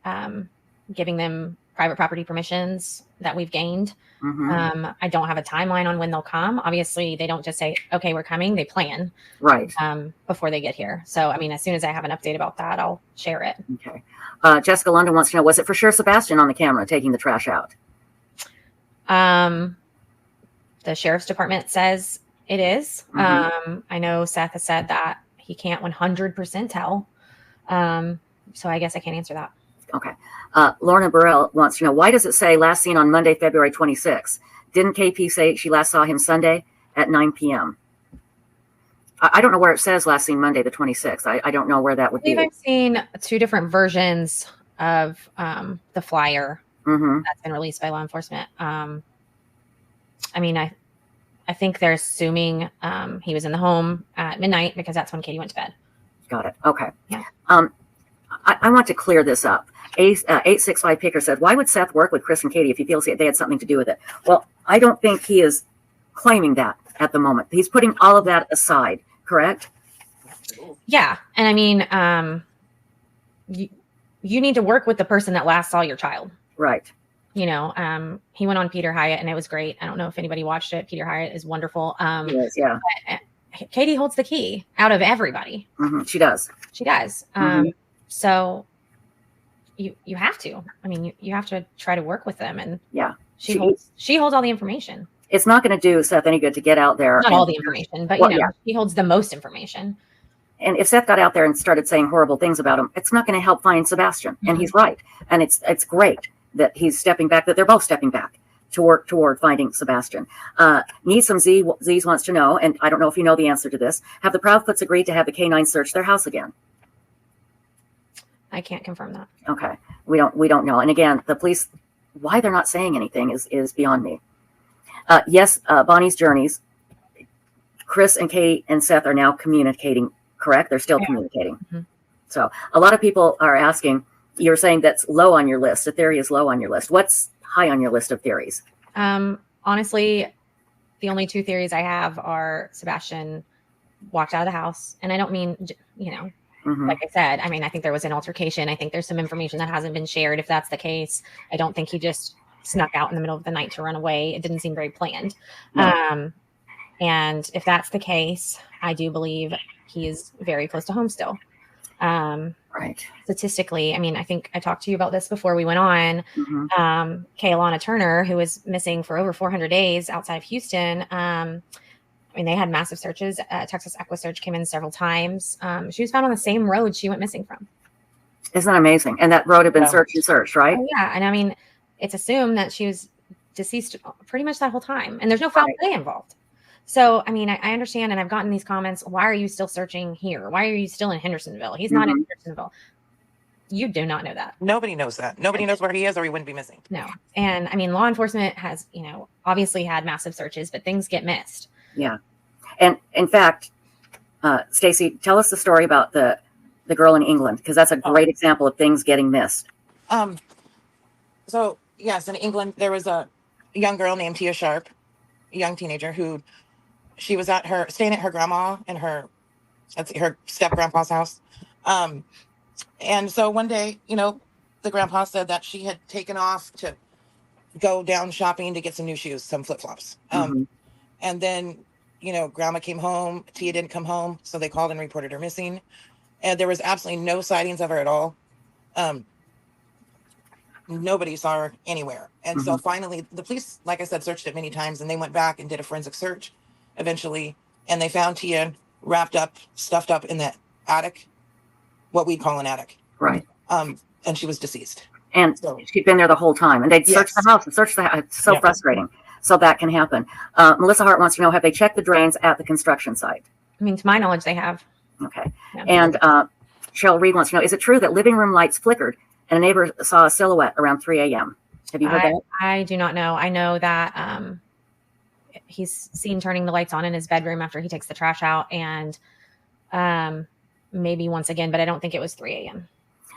giving them private property permissions that we've gained. I don't have a timeline on when they'll come. Obviously, they don't just say, okay, we're coming. They plan before they get here. So, I mean, as soon as I have an update about that, I'll share it. Okay. Jessica London wants to know, was it for sure Sebastian on the camera taking the trash out? The sheriff's department says it is. I know Seth has said that he can't 100% tell. So I guess I can't answer that. Okay. Lorna Burrell wants to know, why does it say last seen on Monday, February 26th? Didn't KP say she last saw him Sunday at 9 p.m.? I don't know where it says last seen Monday, the 26th. I don't know where that would be. I've seen 2 different versions of the flyer that's been released by law enforcement. I mean, I think they're assuming he was in the home at midnight because that's when Katie went to bed. Got it. Okay. Yeah. I want to clear this up. 865 Picker said, why would Seth work with Chris and Katie if he feels they had something to do with it? Well, I don't think he is claiming that at the moment. He's putting all of that aside, correct? Yeah. And I mean, you need to work with the person that last saw your child. Right. You know, he went on Peter Hyatt and it was great. I don't know if anybody watched it. Peter Hyatt is wonderful. He is, yeah. Katie holds the key out of everybody. She does. She does. So you have to. I mean, you have to try to work with them, and she holds all the information. It's not going to do Seth any good to get out there. Not all the information, but she holds the most information. And if Seth got out there and started saying horrible things about him, it's not going to help find Sebastian. Mm-hmm. And he's right. And it's great that he's stepping back, that they're both stepping back to work toward finding Sebastian. Needs some Z's wants to know, and I don't know if you know the answer to this, have the Proudfoots agreed to have the K9 search their house again? I can't confirm that. Okay. We don't know. And again, the police, why they're not saying anything is beyond me. Yes, Bonnie's journeys. Chris and Kate and Seth are now communicating, correct? They're still communicating. Mm-hmm. So a lot of people are asking, you're saying that's low on your list. The theory is low on your list. What's high on your list of theories? Honestly, the only two theories I have are Sebastian walked out of the house. And I don't mean, mm-hmm. like I said, I mean, I think there was an altercation. I think there's some information that hasn't been shared. If that's the case, I don't think he just snuck out in the middle of the night to run away. It didn't seem very planned. No. And if that's the case, I do believe he is very close to home still. Right. Statistically, I mean, I think I talked to you about this before we went on. Mm-hmm. Kaylana Turner, who was missing for over 400 days outside of Houston. I mean, they had massive searches. Texas EquiSearch came in several times. She was found on the same road she went missing from. Isn't that amazing? And that road had been searched, right? Oh, yeah. And I mean, it's assumed that she was deceased pretty much that whole time. And there's no foul play involved. So, I mean, I understand, and I've gotten these comments, why are you still searching here? Why are you still in Hendersonville? He's not in Hendersonville. You do not know that. Nobody knows that. Nobody knows where he is, or he wouldn't be missing. No. And I mean, law enforcement has, obviously had massive searches, but things get missed. Yeah. And in fact, Stacy, tell us the story about the girl in England, because that's a great example of things getting missed. So, yes, in England, there was a young girl named Tia Sharp, a young teenager who... She was staying at her grandma and her step grandpa's house. And so one day, the grandpa said that she had taken off to go down shopping to get some new shoes, some flip-flops. Mm-hmm. And then, grandma came home. Tia didn't come home. So they called and reported her missing. And there was absolutely no sightings of her at all. Nobody saw her anywhere. And so finally, the police, like I said, searched it many times, and they went back and did a forensic search eventually, and they found Tia wrapped up, stuffed up in the attic, what we'd call an attic. Right. And she was deceased. And so, she'd been there the whole time, and they'd search the house and search the house. It's so frustrating. So that can happen. Melissa Hart wants to know, have they checked the drains at the construction site? I mean, to my knowledge, they have. Okay. Yeah. And Cheryl Reed wants to know, is it true that living room lights flickered and a neighbor saw a silhouette around 3 a.m.? Have you heard that? I do not know. I know that he's seen turning the lights on in his bedroom after he takes the trash out, and maybe once again, but I don't think it was 3 a.m.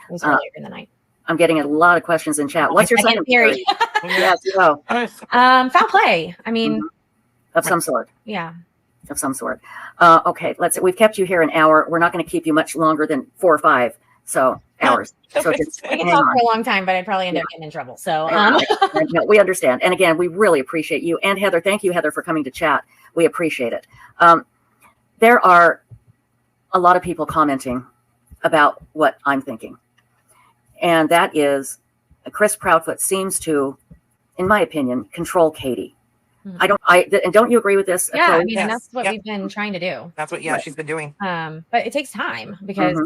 It was earlier in the night. I'm getting a lot of questions in chat. What's your second theory? Yes, go. Foul play. I mean, of some sort. Yeah. Of some sort. Okay, we've kept you here an hour. We're not going to keep you much longer than 4 or 5. So hours. So just we can talk for a long time, but I'd probably end up getting in trouble. So no, we understand. And again, we really appreciate you. And Heather, thank you, Heather, for coming to chat. We appreciate it. There are a lot of people commenting about what I'm thinking. And that is Chris Proudfoot seems to, in my opinion, control Katie. And don't you agree with this? Yeah, I mean, and that's what we've been trying to do. That's what, she's been doing. But it takes time because,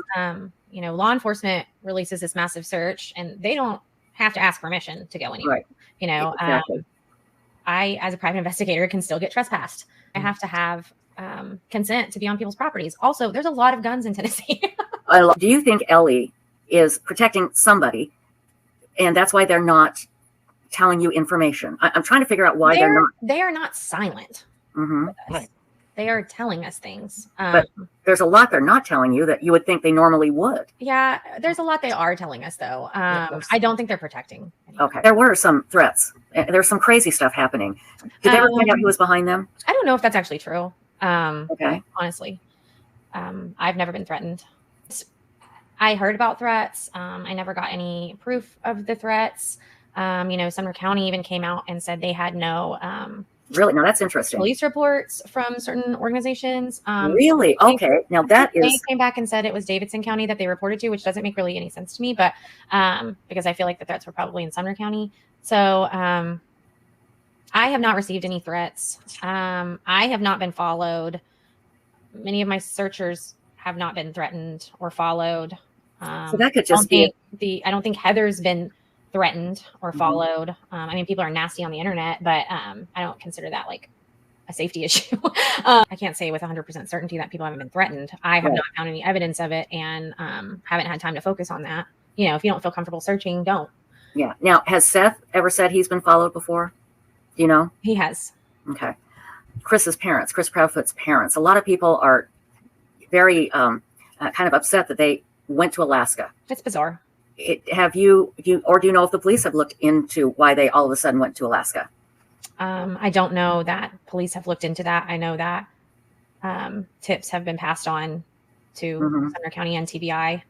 law enforcement releases this massive search and they don't have to ask permission to go anywhere. Right. Exactly. I, as a private investigator, can still get trespassed. I have to have consent to be on people's properties. Also, there's a lot of guns in Tennessee. Do you think Ellie is protecting somebody and that's why they're not telling you information? I'm trying to figure out why they're not. They are not silent. Right. They are telling us things. But there's a lot they're not telling you that you would think they normally would. Yeah, there's a lot they are telling us, though. I don't think they're protecting anyone. Okay. There were some threats. There's some crazy stuff happening. Did they ever find out who was behind them? I don't know if that's actually true. Okay. Honestly. I've never been threatened. I heard about threats. I never got any proof of the threats. Sumner County even came out and said they had no really? Now that's interesting. Police reports from certain organizations. Really? Okay. Now that they came back and said it was Davidson County that they reported to, which doesn't make really any sense to me, but because I feel like the threats were probably in Sumner County. So I have not received any threats. I have not been followed. Many of my searchers have not been threatened or followed. So that could just be. I don't think Heather's been threatened or followed. I mean, people are nasty on the internet, but I don't consider that like a safety issue. I can't say with 100% certainty that people haven't been threatened. I have not found any evidence of it, and haven't had time to focus on that. You know, if you don't feel comfortable searching, don't. Yeah. Now, has Seth ever said he's been followed before? Do you know? He has. Okay. Chris's parents, Chris Proudfoot's parents. A lot of people are very kind of upset that they went to Alaska. It's bizarre. Have you, or do you know if the police have looked into why they all of a sudden went to Alaska? I don't know that police have looked into that. I know that tips have been passed on to Sumner County and TBI.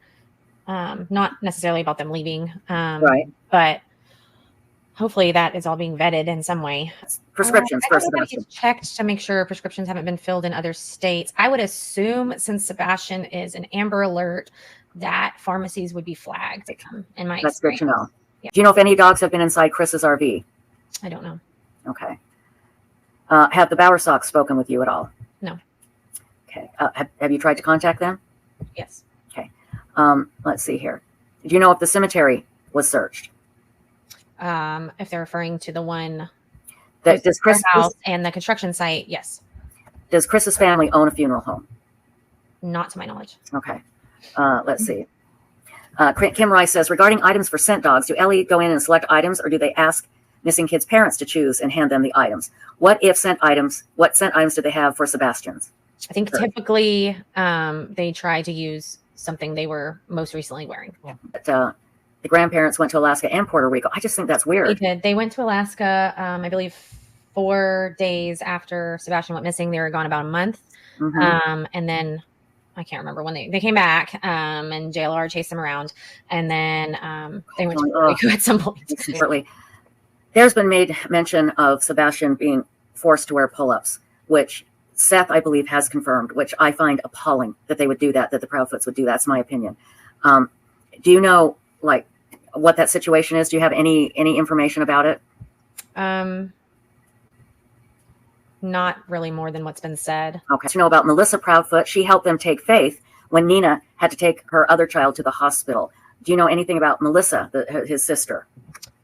Not necessarily about them leaving, right? But hopefully that is all being vetted in some way. Prescriptions first. He's checked to make sure prescriptions haven't been filled in other states. I would assume, since Sebastian is an Amber Alert, that pharmacies would be flagged. In my That's experience. good to know. Yeah. Do you know if any dogs have been inside Chris's RV? I don't know. Okay. Have the Bowersox spoken with you at all? No. Okay. Have you tried to contact them? Yes. Okay. Let's see here. Do you know if the cemetery was searched? If they're referring to the one that does Chris house and the construction site, yes. Does Chris's family own a funeral home? Not to my knowledge. Okay. Let's see. Kim Rice says, regarding items for scent dogs, do Ellie go in and select items, or do they ask missing kids' parents to choose and hand them the items? What scent items do they have for Sebastian's? I think typically they try to use something they were most recently wearing. Yeah. But, the grandparents went to Alaska and Puerto Rico. I just think that's weird. They did. They went to Alaska, I believe 4 days after Sebastian went missing. They were gone about a month. And then I can't remember when they came back, and JLR chased them around. And then they went to Puerto Rico at some point. There's been made mention of Sebastian being forced to wear pull-ups, which Seth, I believe, has confirmed, which I find appalling that they would do that the Proudfoots would do that. That's my opinion. Do you know, like, what that situation is? Do you have any information about it? Not really more than what's been said. Okay. You know about Melissa Proudfoot? She helped them take Faith when Nina had to take her other child to the hospital. Do you know anything about Melissa, his sister?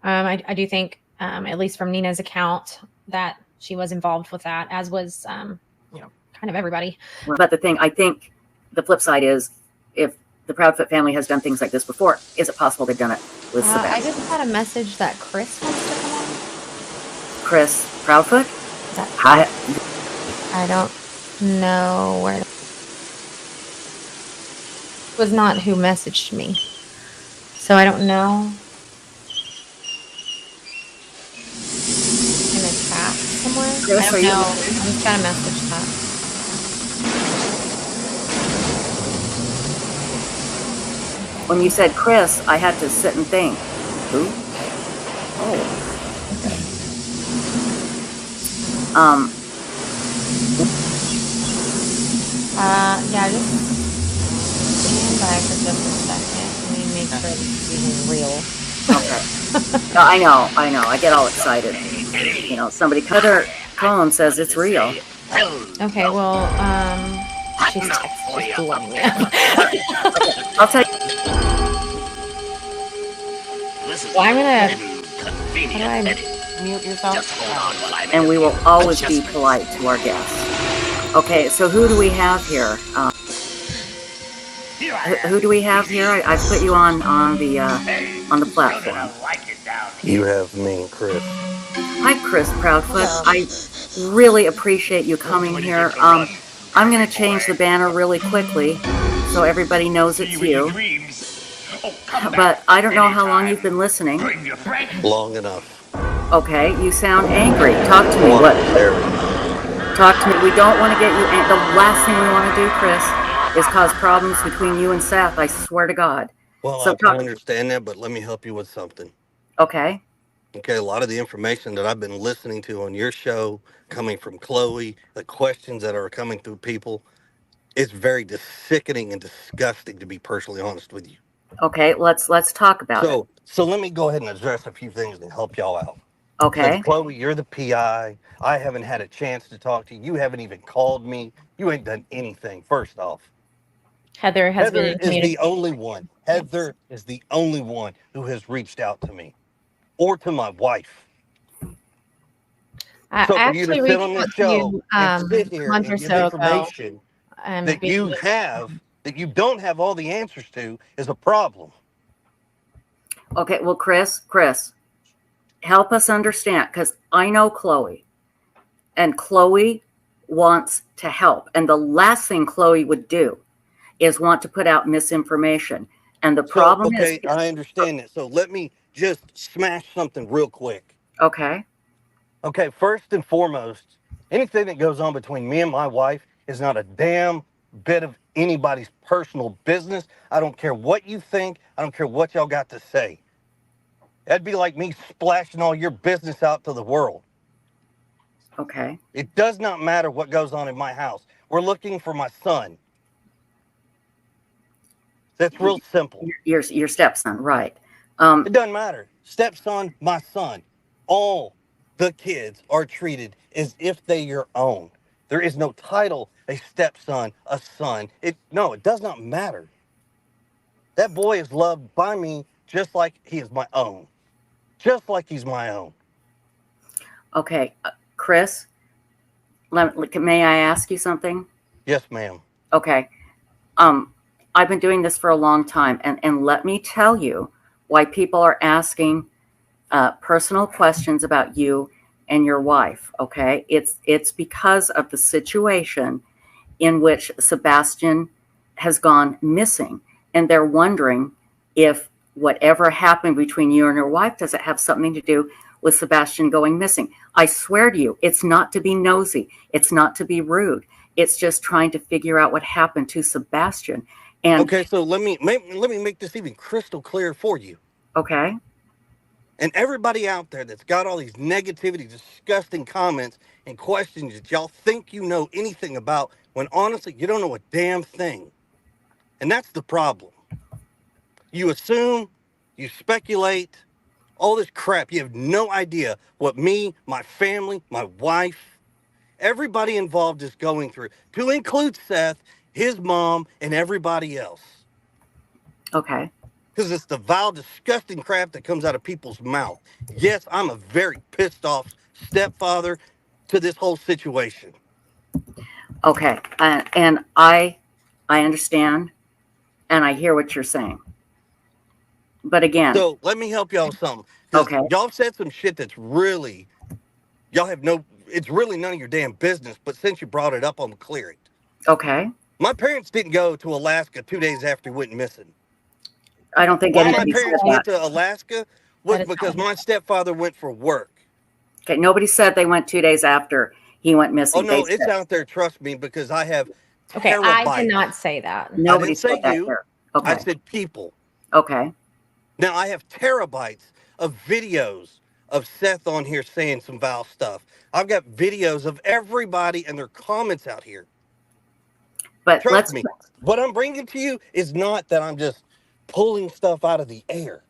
I do think, at least from Nina's account, that she was involved with that, as was, kind of everybody. But I think the flip side is, if the Proudfoot family has done things like this before, is it possible they've done it with Sebastian? I just had a message that Chris wants to come on. Chris Proudfoot? I don't know where. It was not who messaged me, so I don't know. In a chat somewhere? Chris, I don't know. I just got a message that. When you said Chris, I had to sit and think. Who? Oh. Yeah, just stand by for just a second. Let me make sure this is even real. Okay. No, I know. I get all excited. You know, somebody, Heather Cohen says it's real. Okay, well, she's blowing me up. I'll tell you. Well, I'm gonna. How do I mute yourself? And we will always be polite to our guests. Okay, so who do we have here? Who do we have here? I put you on the platform. You have me, Chris. Hi, Chris Proudfoot. I really appreciate you coming here. I'm going to change the banner really quickly so everybody knows it's you. But I don't know how long you've been listening. Long enough. Okay, you sound angry. Talk to me. What? Talk to me. We don't want to get you. The last thing we want to do, Chris, is cause problems between you and Seth. I swear to God. Well, I can understand that, but let me help you with something. Okay. Okay, a lot of the information that I've been listening to on your show, coming from Chloe, the questions that are coming through people, it's very sickening and disgusting, to be personally honest with you. Okay, let's talk about it. So let me go ahead and address a few things to help y'all out. Okay. Since, Chloe, you're the PI. I haven't had a chance to talk to you. You haven't even called me. You ain't done anything, first off. Heather has been Heather in is the communication. only one. Heather is the only one who has reached out to me or to my wife. I So for you to actually sit reached on this out to show you and a sit here month or and give so ago. information that Being you have, that you don't have all the answers to, is a problem. Okay, well, Chris, help us understand, because I know Chloe, and Chloe wants to help. And the last thing Chloe would do is want to put out misinformation. And the So, problem is, okay, I understand that. So let me just smash something real quick. okay, Okay, first and foremost, anything that goes on between me and my wife is not a damn bit of anybody's personal business. I don't care what you think. I don't care what y'all got to say. That'd be like me splashing all your business out to the world. okay. It does not matter what goes on in my house. We're looking for my son. That's real simple. Your stepson, right? It doesn't matter. Stepson, my son. All the kids are treated as if they your own. There is no title, a stepson, a son. It does not matter. That boy is loved by me just like he is my own. Just like he's my own. Okay, Chris, may I ask you something? Yes, ma'am. Okay. I've been doing this for a long time, and let me tell you why people are asking personal questions about you and your wife. Okay, it's because of the situation in which Sebastian has gone missing, and they're wondering if whatever happened between you and your wife, does it have something to do with Sebastian going missing? I swear to you, it's not to be nosy, it's not to be rude. It's just trying to figure out what happened to Sebastian. And Okay, so let me make this even crystal clear for you. okay, And everybody out there that's got all these negativity, disgusting comments and questions that y'all think you know anything about, when honestly you don't know a damn thing. And that's the problem. You assume, you speculate, all this crap. You have no idea what me, my family, my wife, everybody involved is going through, to include Seth, his mom, and everybody else. okay, Because it's the vile, disgusting crap that comes out of people's mouth. Yes, I'm a very pissed off stepfather to this whole situation. okay, and I understand, and I hear what you're saying. But again, So let me help y'all with something. Because okay, y'all said some shit that's really, y'all have no, it's really none of your damn business. But since you brought it up, I'm clear it. okay. My parents didn't go to Alaska 2 days after he went missing. I don't think Why my anybody said parents that. went to Alaska That was is because not. my stepfather went for work. Okay, nobody said they went 2 days after he went Oh missing. They no, it's said out there. Trust me, because I have Okay, I did terabytes. not say that. I nobody didn't say said that you. here. I Okay, said people. okay, Now I have terabytes of videos of Seth on here saying some vile stuff. I've got videos of everybody and their comments out here. but Trust let's. me. What I'm bringing to you is not that I'm just pulling stuff out of the air.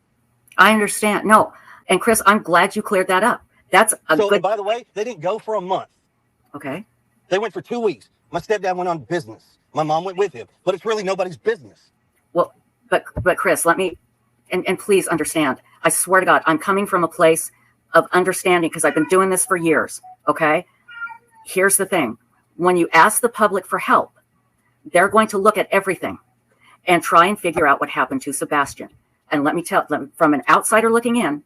I understand. No, and Chris, I'm glad you cleared that up. That's a So, and good. by the way, they didn't go for a month. Okay, They went for 2 weeks. My stepdad went on business. My mom went with him, but it's really nobody's business. well, but Chris, let me, and please understand. I swear to God, I'm coming from a place of understanding because I've been doing this for years. Okay, here's the thing: when you ask the public for help, they're going to look at everything and try and figure out what happened to Sebastian. And let me tell, from an outsider looking in,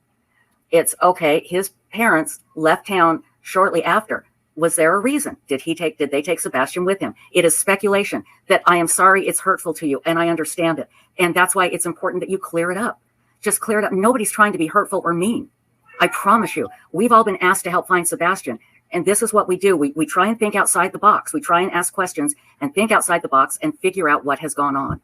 it's okay. His parents left town shortly after. Was there a reason? Did they take Sebastian with him? It is speculation that I am sorry it's hurtful to you, and I understand it. And that's why it's important that you clear it up. Just clear it up. Nobody's trying to be hurtful or mean. I promise you, we've all been asked to help find Sebastian. And this is what we do. We try and think outside the box. We try and ask questions and think outside the box and figure out what has gone on.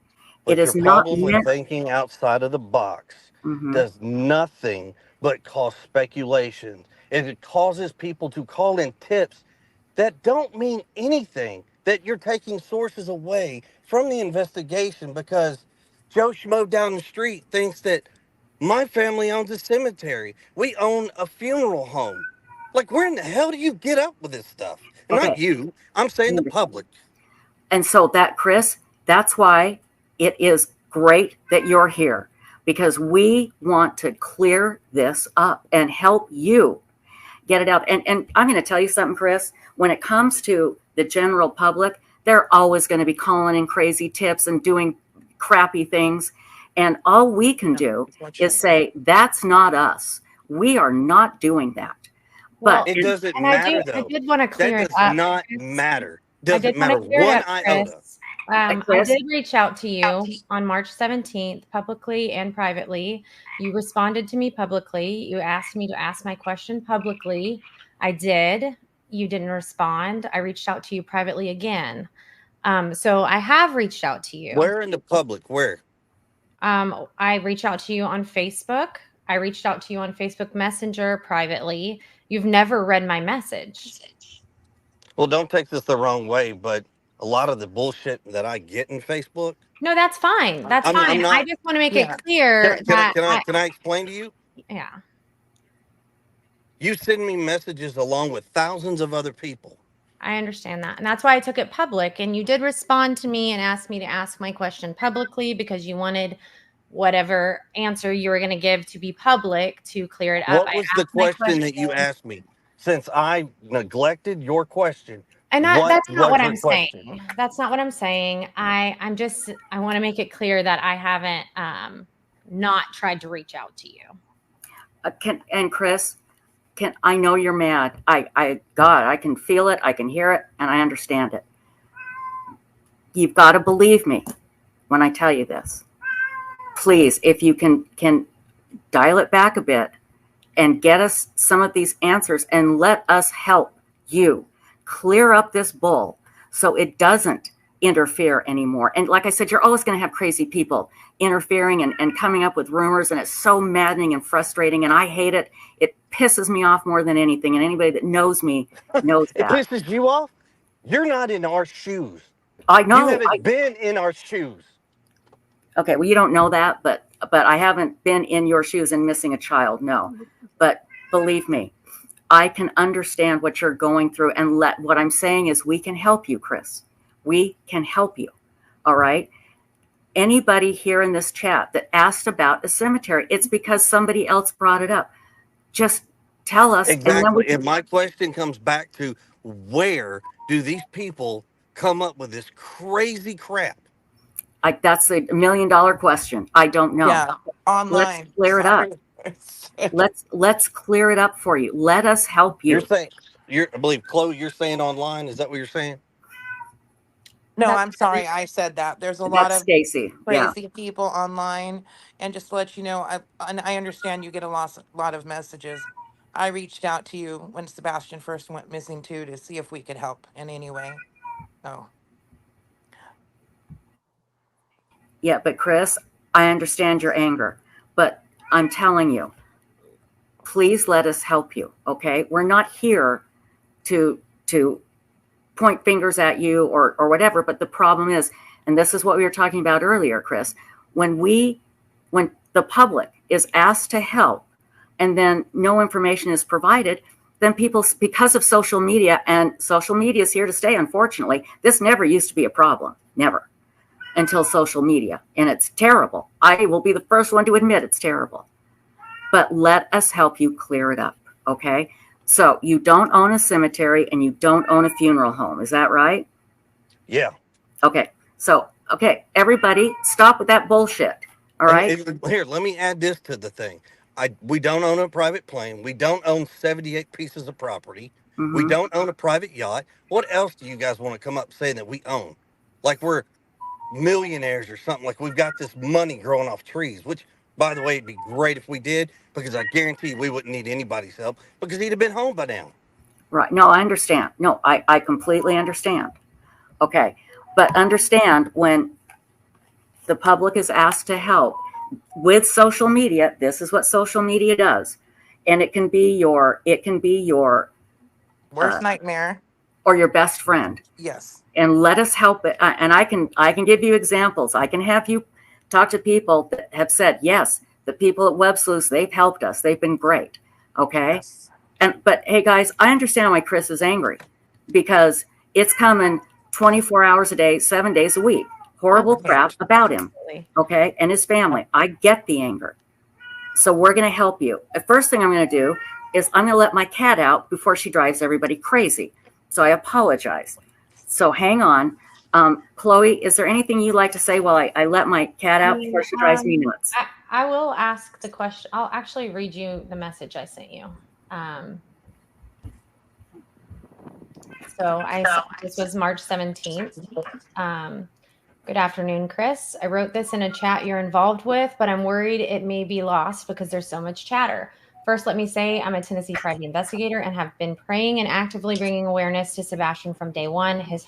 It But your is not problem with meant. thinking outside of the box Mhm. does nothing but cause speculation. And it causes people to call in tips that don't mean anything, that you're taking sources away from the investigation because Joe Schmo down the street thinks that my family owns a cemetery. We own a funeral home. Like, where in the hell do you get up with this stuff? And not Okay. you. I'm saying the public. And so that, Chris, that's why it is great that you're here because we want to clear this up and help you get it out. And I'm going to tell you something, Chris, when it comes to the general public, they're always going to be calling in crazy tips and doing crappy things. And all we can do is say, that's not us. We are not doing that. Well, But It doesn't and matter, I though. did want to clear That it does up. not Chris. matter. I Doesn't did want matter to clear it one up, iota. Chris. Chris? I did reach out to you on March 17th, publicly and privately. You responded to me publicly. You asked me to ask my question publicly. I did. You didn't respond. I reached out to you privately again. So I have reached out to you. Where in the public? Where? I reached out to you on Facebook. I reached out to you on Facebook Messenger privately. You've never read my message. Well, don't take this the wrong way, but a lot of the bullshit that I get in Facebook. No, that's fine. That's I'm fine. not. I just want to make Yeah. it clear that Can I explain to you? yeah. You send me messages along with thousands of other people. I understand that. And that's why I took it public. And you did respond to me and asked me to ask my question publicly because you wanted whatever answer you were going to give to be public to clear it up. What I was the asked my question that you asked me? Since I neglected your question, and what that's not was what your I'm question? saying. That's not what I'm saying. I want to make it clear that I haven't not tried to reach out to you. Chris, I know you're mad. God, I can feel it. I can hear it, and I understand it. You've got to believe me when I tell you this. Please, if you can dial it back a bit and get us some of these answers and let us help you clear up this bull so it doesn't interfere anymore. And like I said, you're always going to have crazy people interfering and coming up with rumors, and it's so maddening and frustrating, and I hate it. It pisses me off more than anything, and anybody that knows me knows It that. pisses you off? You're not in our shoes. I know. You haven't been in our shoes. Okay, well, you don't know that, but I haven't been in your shoes and missing a child, no. But believe me, I can understand what you're going through, and what I'm saying is we can help you, Chris. We can help you, all right? Anybody here in this chat that asked about a cemetery, it's because somebody else brought it up. Just tell us. Exactly. And my question comes back to, where do these people come up with this crazy crap? That's a $1 million question. I don't know. Yeah, online. Let's clear it up. Let's clear it up for you. Let us help you. You're saying, I believe, Chloe, you're saying online. Is that what you're saying? No, I'm sorry. I said that. There's a lot of Stacy. crazy people online. And just to let you know, I understand you get a lot of messages. I reached out to you when Sebastian first went missing too to see if we could help in any way. So. Yeah, but Chris, I understand your anger, but I'm telling you, please let us help you, okay? We're not here to point fingers at you or whatever, but the problem is, and this is what we were talking about earlier, Chris, when the public is asked to help and then no information is provided, then people, because of social media, and social media is here to stay, unfortunately, this never used to be a problem, never. Until social media, and it's terrible. I will be the first one to admit it's terrible. But let us help you clear it up, okay? So you don't own a cemetery and you don't own a funeral home, is that right? Yeah. Okay, so, everybody stop with that bullshit, all right? Here, let me add this to the thing. We don't own a private plane. We don't own 78 pieces of property. Mm-hmm. We don't own a private yacht. What else do you guys want to come up saying that we own? Like we're millionaires or something, like we've got this money growing off trees, which, by the way, it'd be great if we did, because I guarantee we wouldn't need anybody's help because he'd have been home by now. Right. No, I understand. No, I completely understand. Okay. But understand, when the public is asked to help with social media, this is what social media does. And it can be your worst nightmare or your best friend. Yes. And let us help it. And I can give you examples. I can have you talk to people that have said, yes, the people at Websluthes, they've helped us. They've been great. Okay. Yes. But hey guys, I understand why Chris is angry, because it's coming 24 hours a day, 7 days a week. horrible crap about him, okay, and his family. I get the anger. So we're going to help you. The first thing I'm going to do is I'm going to let my cat out before she drives everybody crazy. So I apologize. So hang on. Chloe, is there anything you'd like to say while I let my cat out before she drives me nuts? I will ask the question. I'll actually read you the message I sent you. This was March 17th. Good afternoon, Chris. I wrote this in a chat you're involved with, but I'm worried it may be lost because there's so much chatter. First, let me say I'm a Tennessee private investigator and have been praying and actively bringing awareness to Sebastian from day one. His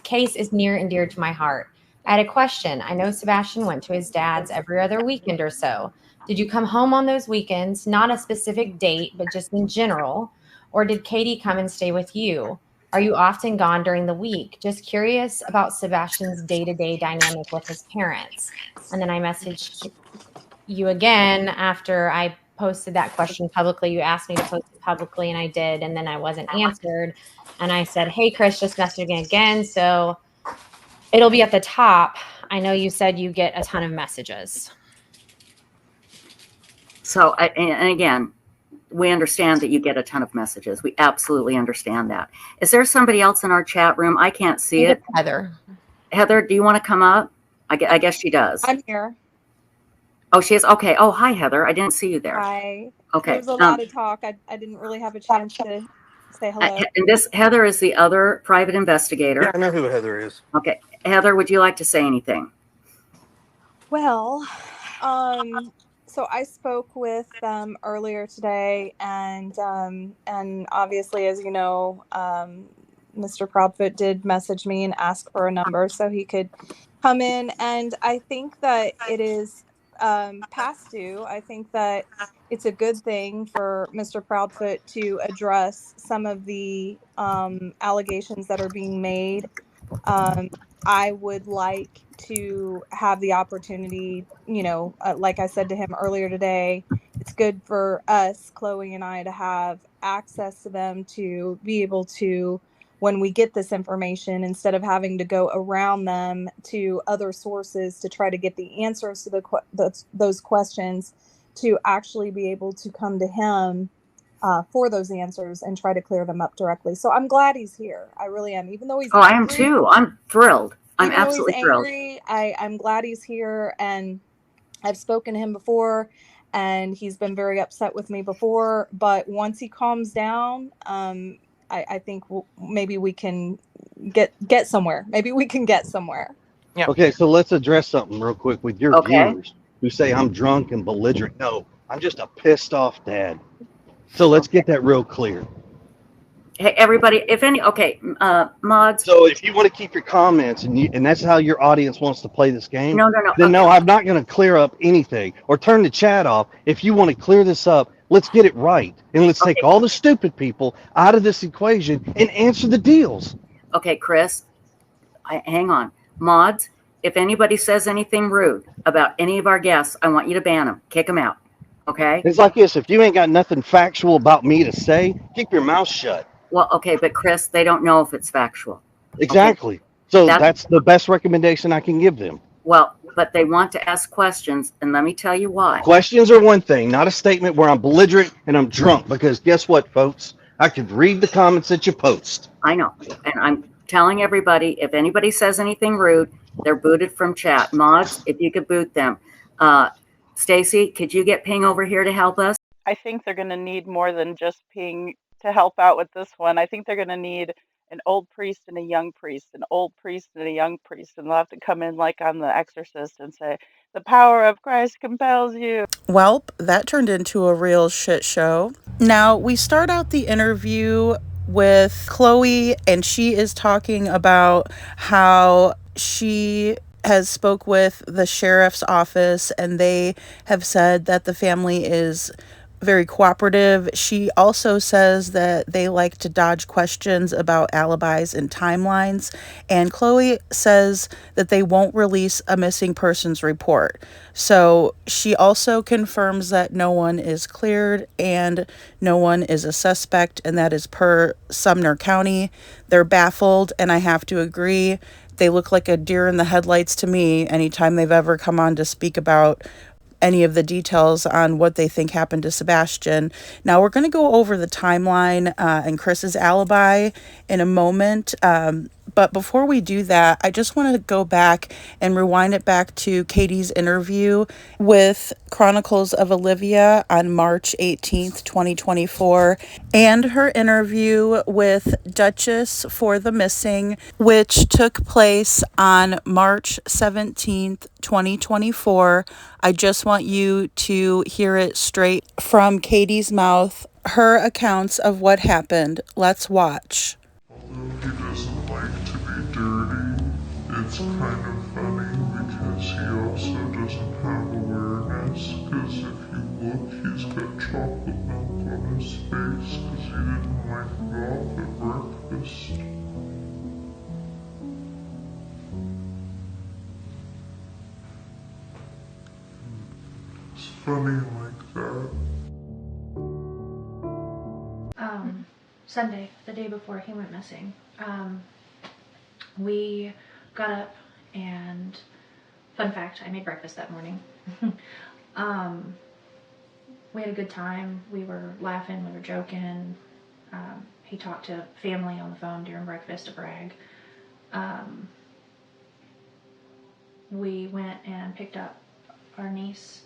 case is near and dear to my heart. I had a question. I know Sebastian went to his dad's every other weekend or so. Did you come home on those weekends? Not a specific date, but just in general. Or did Katie come and stay with you? Are you often gone during the week? Just curious about Sebastian's day-to-day dynamic with his parents. And then I messaged you again after I posted that question publicly. You asked me to post it publicly, and I did, and then I wasn't answered. And I said, hey, Chris, just messaging again. So it'll be at the top. I know you said you get a ton of messages. So, and again, we understand that you get a ton of messages. We absolutely understand that. Is there somebody else in our chat room? I can't see it. Heather. Heather, do you want to come up? I guess she does. I'm here. Oh, she is? Okay. Oh, hi, Heather. I didn't see you there. Hi. Okay. There was a lot of talk. I didn't really have a chance to say hello. And this Heather is the other private investigator. Yeah, I know who Heather is. Okay. Heather, would you like to say anything? Well, so I spoke with them earlier today, and obviously, as you know, Mr. Proudfoot did message me and ask for a number so he could come in, and I think that it is past due. I think that it's a good thing for Mr. Proudfoot to address some of the allegations that are being made. I would like to have the opportunity, like I said to him earlier today, it's good for us, Chloe and I, to have access to them to be able to, when we get this information, instead of having to go around them to other sources to try to get the answers to those questions, to actually be able to come to him for those answers and try to clear them up directly. So I'm glad he's here. I really am. Even though he's angry, I am too. I'm thrilled. I'm absolutely thrilled. I'm glad he's here, and I've spoken to him before, and he's been very upset with me before. But once he calms down, I think maybe we can get somewhere. Maybe we can get somewhere. Yeah. Okay, so let's address something real quick with your viewers who say I'm drunk and belligerent. No, I'm just a pissed off dad. So let's get that real clear. Hey, everybody, if any, mods. So if you want to keep your comments and that's how your audience wants to play this game, no. Then no, I'm not going to clear up anything or turn the chat off. If you want to clear this up, let's get it right. And let's take all the stupid people out of this equation and answer the deals. Okay, Chris, hang on. Mods, if anybody says anything rude about any of our guests, I want you to ban them. Kick them out. Okay? It's like this. If you ain't got nothing factual about me to say, keep your mouth shut. Well, okay, but Chris, they don't know if it's factual. Exactly. Okay? So that's the best recommendation I can give them. Well, but they want to ask questions, and let me tell you why. Questions are one thing, not a statement where I'm belligerent and I'm drunk, because guess what, folks? I could read the comments that you post. I know, and I'm telling everybody, if anybody says anything rude, they're booted from chat. Mods, if you could boot them. Stacy, could you get Ping over here to help us? I think they're going to need more than just Ping to help out with this one. I think they're going to need an old priest and a young priest, an old priest and a young priest, and they'll have to come in like on The Exorcist and say, the power of Christ compels you. Welp, that turned into a real shit show. Now, we start out the interview with Chloe, and she is talking about how she has spoke with the sheriff's office, and they have said that the family is very cooperative. She also says that they like to dodge questions about alibis and timelines. And Chloe says that they won't release a missing persons report. So she also confirms that no one is cleared and no one is a suspect, and that is per Sumner County. They're baffled, and I have to agree. They look like a deer in the headlights to me anytime they've ever come on to speak about any of the details on what they think happened to Sebastian. Now, we're going to go over the timeline and Chris's alibi in a moment. But before we do that, I just want to go back and rewind it back to Katie's interview with Chronicles of Olivia on March 18th, 2024, and her interview with Duchess for the Missing, which took place on March 17th, 2024. I just want you to hear it straight from Katie's mouth, her accounts of what happened. Let's watch. Although he doesn't like to be dirty, it's kind of funny because he also doesn't have awareness. Because if you look, he's got chocolate milk on his face because he didn't wipe it off at breakfast. It's funny like that. Sunday, the day before he went missing, we got up and, fun fact, I made breakfast that morning. We had a good time. We were laughing, we were joking. He talked to family on the phone during breakfast to brag. We went and picked up our niece.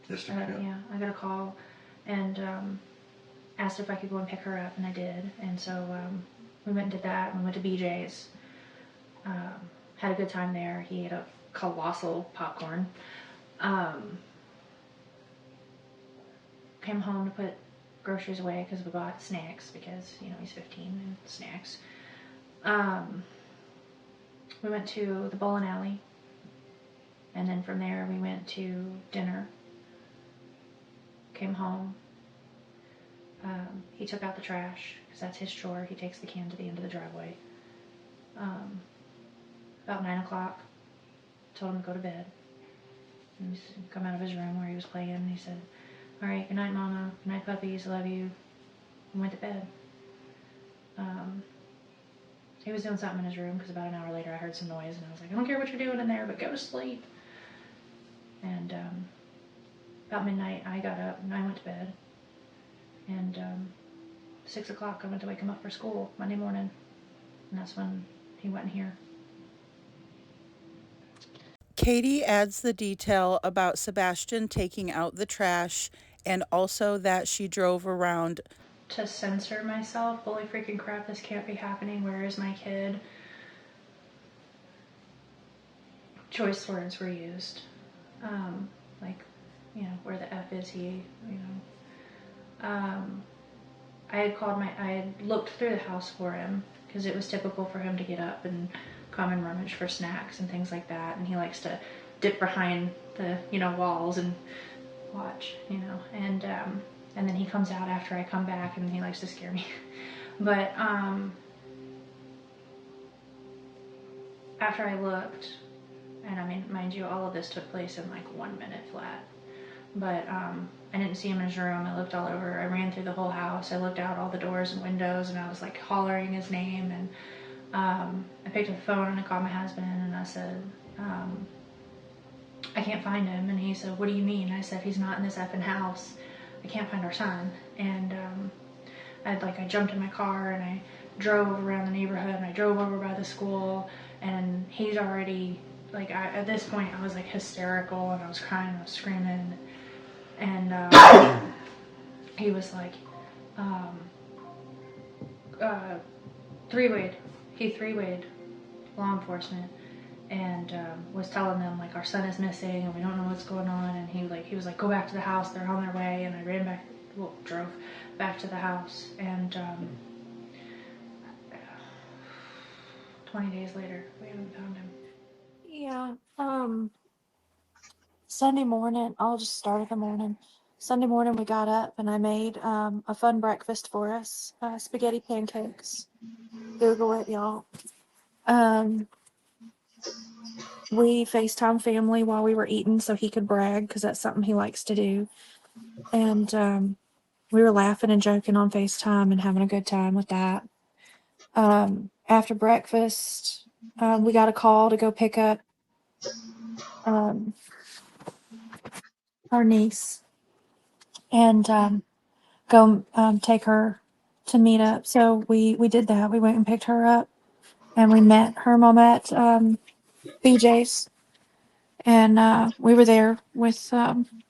Yes, yeah, I got a call and asked if I could go and pick her up, and I did. And so we went and did that, and we went to BJ's. Had a good time there. He ate a colossal popcorn. Came home to put groceries away because we bought snacks because, you know, he's 15 and snacks. We went to the bowling alley, and then from there we went to dinner. Came home. He took out the trash because that's his chore. He takes the can to the end of the driveway. About 9 o'clock, told him to go to bed. And he's come out of his room where he was playing, and he said, "All right, good night, Mama. Good night, puppies. Love you." And went to bed. He was doing something in his room because about an hour later I heard some noise, and I was like, "I don't care what you're doing in there, but go to sleep." And about midnight, I got up and I went to bed. And 6 o'clock, I went to wake him up for school Monday morning, and that's when he went in here. Katie adds the detail about Sebastian taking out the trash and also that she drove around to censor myself. Holy freaking crap, this can't be happening. Where is my kid? Choice words were used. Like, you know, where the F is he, you know. I had looked through the house for him because it was typical for him to get up and come and rummage for snacks and things like that. And he likes to dip behind the, you know, walls and watch, you know. And then he comes out after I come back and he likes to scare me. But after I looked, and I mean, mind you, all of this took place in like 1 minute flat. But I didn't see him in his room. I looked all over. I ran through the whole house. I looked out all the doors and windows, and I was like hollering his name. And I picked up the phone and I called my husband, and I said, I can't find him. And he said, "What do you mean?" I said, "He's not in this effing house. I can't find our son." And I jumped in my car and I drove around the neighborhood, and I drove over by the school, and he's already like, at this point I was like hysterical, and I was crying, I was screaming, and he was like, three-wayed law enforcement, and was telling them like, our son is missing and we don't know what's going on. And he was like, "Go back to the house, they're on their way." And I drove back to the house, and 20 days later we haven't found him. Yeah. Sunday morning, I'll just start at the morning. Sunday morning, we got up and I made a fun breakfast for us, spaghetti pancakes. Google it, y'all. We FaceTime family while we were eating so he could brag, because that's something he likes to do. And we were laughing and joking on FaceTime and having a good time with that. After breakfast, we got a call to go pick up um, our niece and go take her to meet up. So we did that. We went and picked her up, and we met her mom at BJ's, and we were there with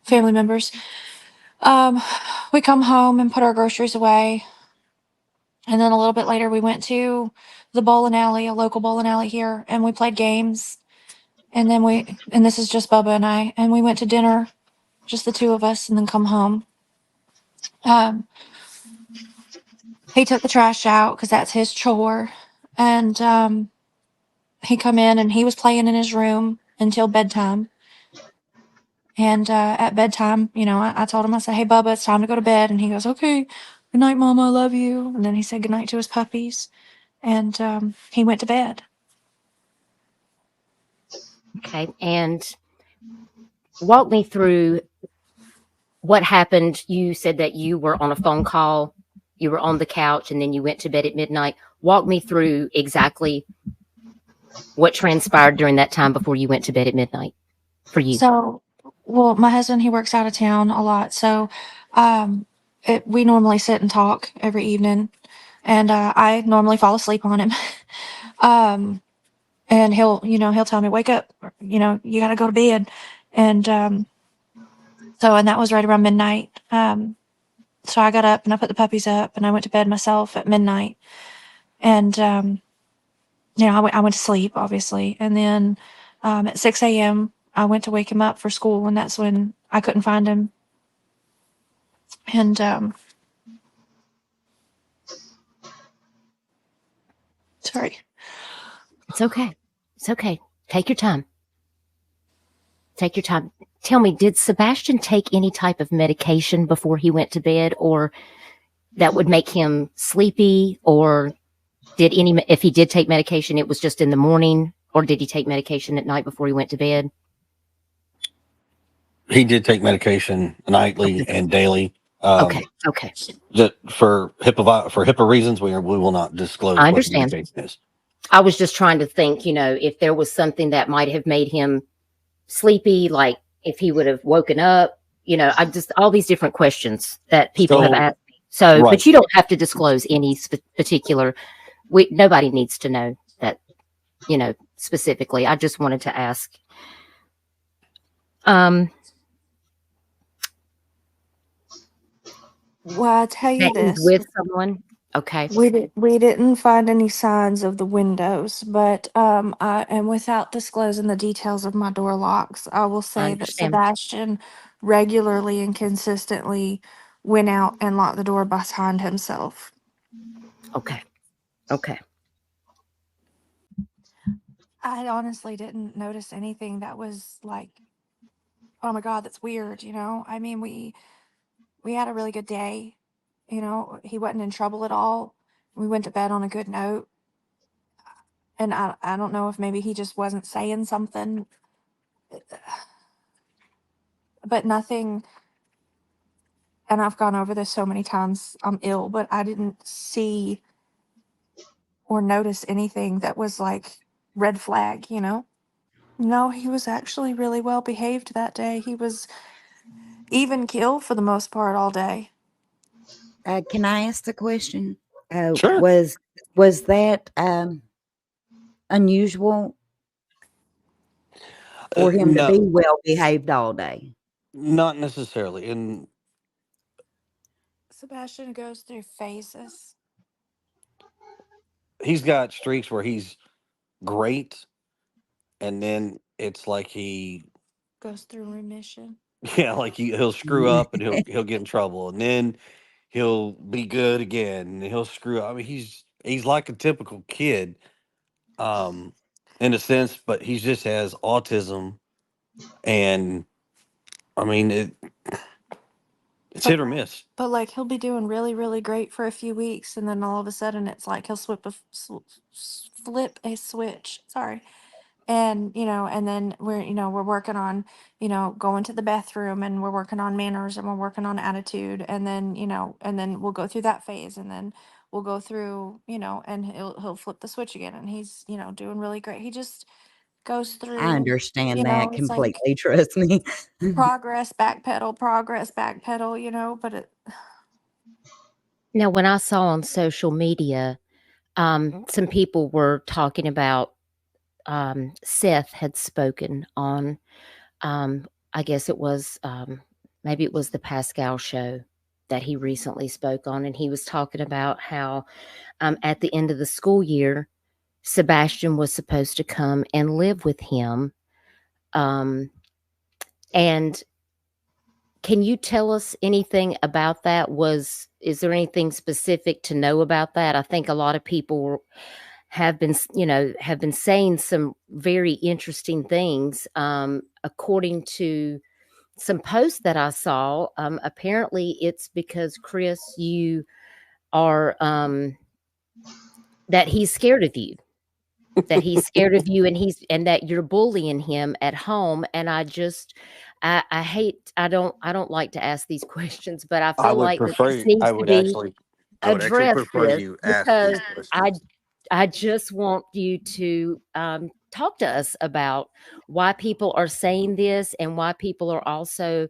family members. Um, we come home and put our groceries away, and then a little bit later we went to the bowling alley, a local bowling alley here, and we played games. And then and this is just Bubba and I, and we went to dinner, just the two of us, and then come home. Um, he took the trash out because that's his chore, and he come in and he was playing in his room until bedtime. And at bedtime, I told him, I said, "Hey, Bubba, it's time to go to bed." And he goes, "Okay, good night, Mama, I love you." And then he said goodnight to his puppies, and he went to bed. Okay. And walk me through what happened. You said that you were on a phone call, you were on the couch, and then you went to bed at midnight. Walk me through exactly what transpired during that time before you went to bed at midnight for you. So, well, my husband, he works out of town a lot. So, um, we normally sit and talk every evening, and I normally fall asleep on him. um, and he'll tell me, "Wake up, you got to go to bed." And and that was right around midnight. So I got up and I put the puppies up and I went to bed myself at midnight. And I went to sleep, obviously, and then at 6 a.m. I went to wake him up for school, and that's when I couldn't find him. And sorry. It's okay. It's okay. Take your time. Take your time. Tell me, did Sebastian take any type of medication before he went to bed, or that would make him sleepy? Or if he did take medication, it was just in the morning, or did he take medication at night before he went to bed? He did take medication nightly Okay. and daily. Okay. That for HIPAA reasons, we will not disclose I what the understand. medication is. I was just trying to think, if there was something that might have made him sleepy, like if he would have woken up, I just, all these different questions that people have asked me. So, right. But you don't have to disclose any particular, nobody needs to know that, specifically. I just wanted to ask. Well, I tell you That he's this. with someone. Okay. We didn't find any signs of the windows, but and without disclosing the details of my door locks, I will I say that understand. Sebastian regularly and consistently went out and locked the door behind himself. Okay. Okay. I honestly didn't notice anything that was like, "Oh my God, that's weird," I mean, we had a really good day. He wasn't in trouble at all. We went to bed on a good note. And I don't know if maybe he just wasn't saying something, but nothing. And I've gone over this so many times. I'm ill, but I didn't see or notice anything that was like red flag. No, he was actually really well behaved that day. He was even keel for the most part all day. Can I ask the question? Sure. Was that unusual for him to be No, well behaved all day? not necessarily. And Sebastian goes through phases. he's got streaks where he's great, and then it's like he, Goes through remission. yeah, like he'll screw up and he'll get in trouble, and then he'll be good again, and he'll screw up. I mean, he's like a typical kid, um, in a sense, but he just has autism, and I mean it's hit or miss. But like he'll be doing really, really great for a few weeks, and then all of a sudden it's like he'll flip a switch. Sorry, and and then we're working on going to the bathroom, and we're working on manners, and we're working on attitude, and then and then we'll go through that phase, and then we'll go through, and he'll flip the switch again, and he's, doing really great. He just goes through. I understand that it's like completely. Trust me. progress, backpedal, but it. Now, when I saw on social media, some people were talking about Seth had spoken on, I guess it was, maybe it was the Pascal show that he recently spoke on, and he was talking about how at the end of the school year, Sebastian was supposed to come and live with him. And can you tell us anything about that? Is there anything specific to know about that? I think a lot of people have been saying some very interesting things. According to some posts that I saw, apparently it's because Chris, you are that he's scared of you. That he's scared of you, and that you're bullying him at home. And I don't like to ask these questions, but I feel like that this needs to be I would actually address prefer this, you ask these because questions. I just want you to talk to us about why people are saying this, and why people are also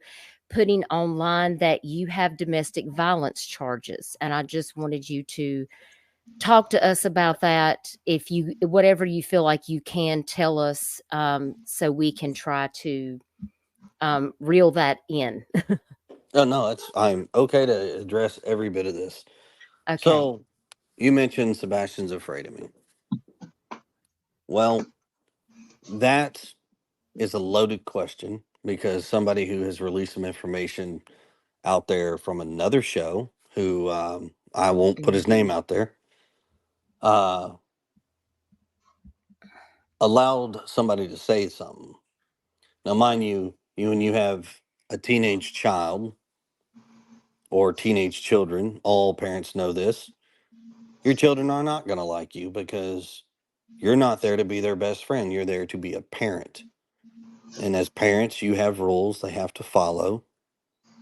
putting online that you have domestic violence charges. And I just wanted you to talk to us about that. If you, whatever you feel like you can tell us, so we can try to reel that in. Oh no, I'm okay to address every bit of this. Okay. So you mentioned Sebastian's afraid of me. Well, that is a loaded question, because somebody who has released some information out there from another show, who I won't put his name out there, allowed somebody to say something. Now, mind you, when you have a teenage child or teenage children, all parents know this. Your children are not going to like you, because you're not there to be their best friend. You're there to be a parent. And as parents, you have rules they have to follow.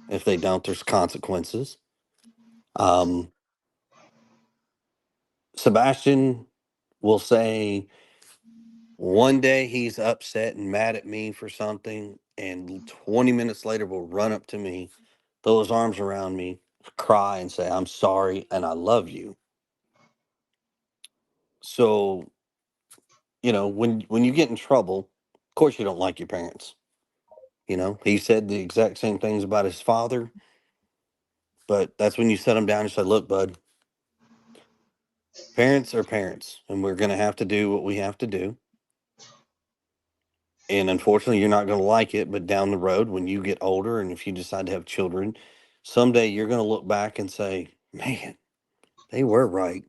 If they don't, there's consequences. Sebastian will say one day he's upset and mad at me for something, and 20 minutes later will run up to me, throw his arms around me, cry, and say, "I'm sorry and I love you." So, when you get in trouble, of course you don't like your parents. He said the exact same things about his father, but that's when you set him down and say, "Look, bud, parents are parents, and we're going to have to do what we have to do. And unfortunately, you're not going to like it, but down the road, when you get older and if you decide to have children, someday you're going to look back and say, man, they were right."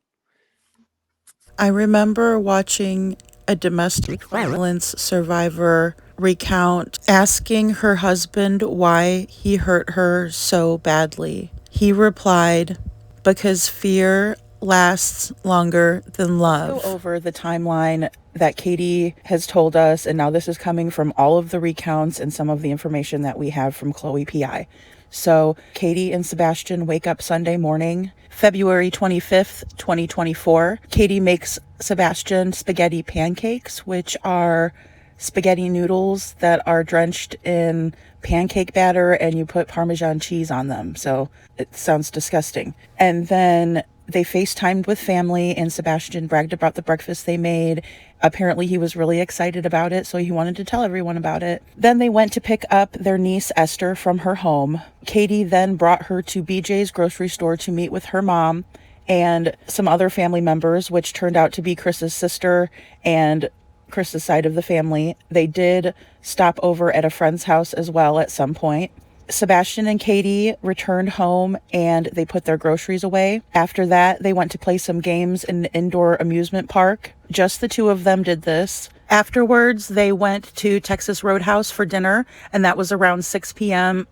I remember watching a domestic violence survivor recount asking her husband why he hurt her so badly. He replied, "Because fear lasts longer than love." Go over the timeline that Katie has told us, and now this is coming from all of the recounts and some of the information that we have from Chloe P.I. So Katie and Sebastian wake up Sunday morning, February 25th, 2024. Katie makes Sebastian spaghetti pancakes, which are spaghetti noodles that are drenched in pancake batter, and you put Parmesan cheese on them. So it sounds disgusting. And then they FaceTimed with family, and Sebastian bragged about the breakfast they made. Apparently he was really excited about it, so he wanted to tell everyone about it. Then they went to pick up their niece Esther from her home. Katie then brought her to BJ's grocery store to meet with her mom and some other family members, which turned out to be Chris's sister and Chris's side of the family. They did stop over at a friend's house as well at some point. Sebastian and Katie returned home and they put their groceries away. After that, they went to play some games in an indoor amusement park. Just the two of them did this. Afterwards, they went to Texas Roadhouse for dinner, and that was around 6 p.m.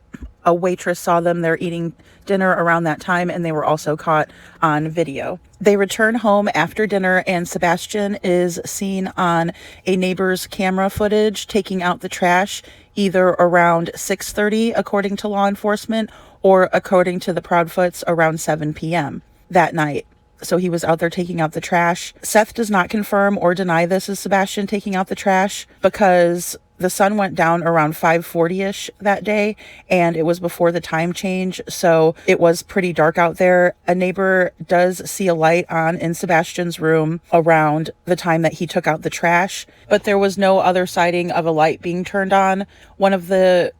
A waitress saw them there eating dinner around that time, and they were also caught on video. They return home after dinner, and Sebastian is seen on a neighbor's camera footage taking out the trash, either around 6:30, according to law enforcement, or according to the Proudfoots, around 7 p.m. that night. So he was out there taking out the trash. Seth does not confirm or deny this is Sebastian taking out the trash because the sun went down around 5:40ish that day, and it was before the time change, so it was pretty dark out there. A neighbor does see a light on in Sebastian's room around the time that he took out the trash, but there was no other sighting of a light being turned on. One of the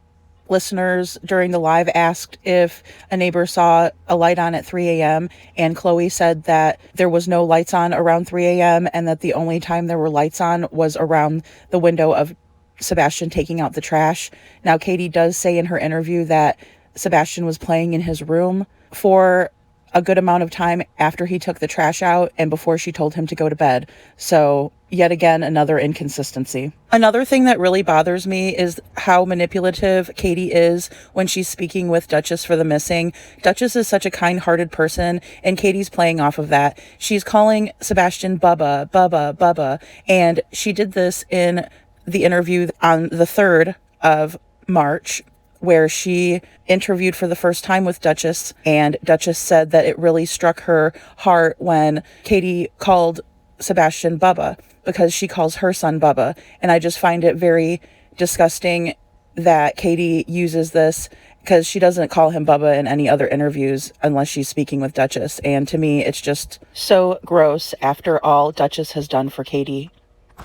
listeners during the live asked if a neighbor saw a light on at 3 a.m. and Chloe said that there was no lights on around 3 a.m. and that the only time there were lights on was around the window of Sebastian taking out the trash. Now, Katie does say in her interview that Sebastian was playing in his room for a good amount of time after he took the trash out and before she told him to go to bed. So yet again, another inconsistency. Another thing that really bothers me is how manipulative Katie is when she's speaking with Duchess for the missing. Duchess is such a kind-hearted person, and Katie's playing off of that. She's calling Sebastian Bubba, Bubba, Bubba, and she did this in the interview on the 3rd of March, where she interviewed for the first time with Duchess, and Duchess said that it really struck her heart when Katie called Sebastian Bubba because she calls her son Bubba. And I just find it very disgusting that Katie uses this because she doesn't call him Bubba in any other interviews unless she's speaking with Duchess. And to me, it's just so gross after all Duchess has done for Katie.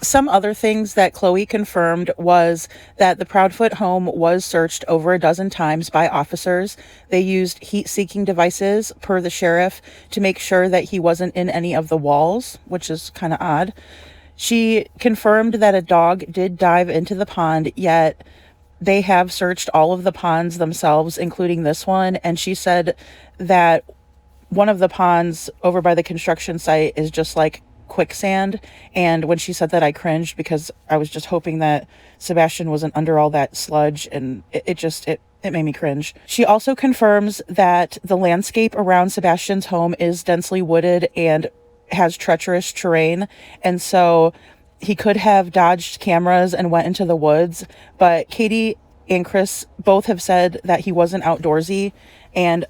Some other things that Chloe confirmed was that the Proudfoot home was searched over a dozen times by officers. They used heat-seeking devices, per the sheriff, to make sure that he wasn't in any of the walls, which is kind of odd. She confirmed that a dog did dive into the pond, yet they have searched all of the ponds themselves, including this one, and she said that one of the ponds over by the construction site is just like quicksand. And when she said that, I cringed because I was just hoping that Sebastian wasn't under all that sludge, and it made me cringe. She also confirms that the landscape around Sebastian's home is densely wooded and has treacherous terrain, and so he could have dodged cameras and went into the woods, but Katie and Chris both have said that he wasn't outdoorsy, and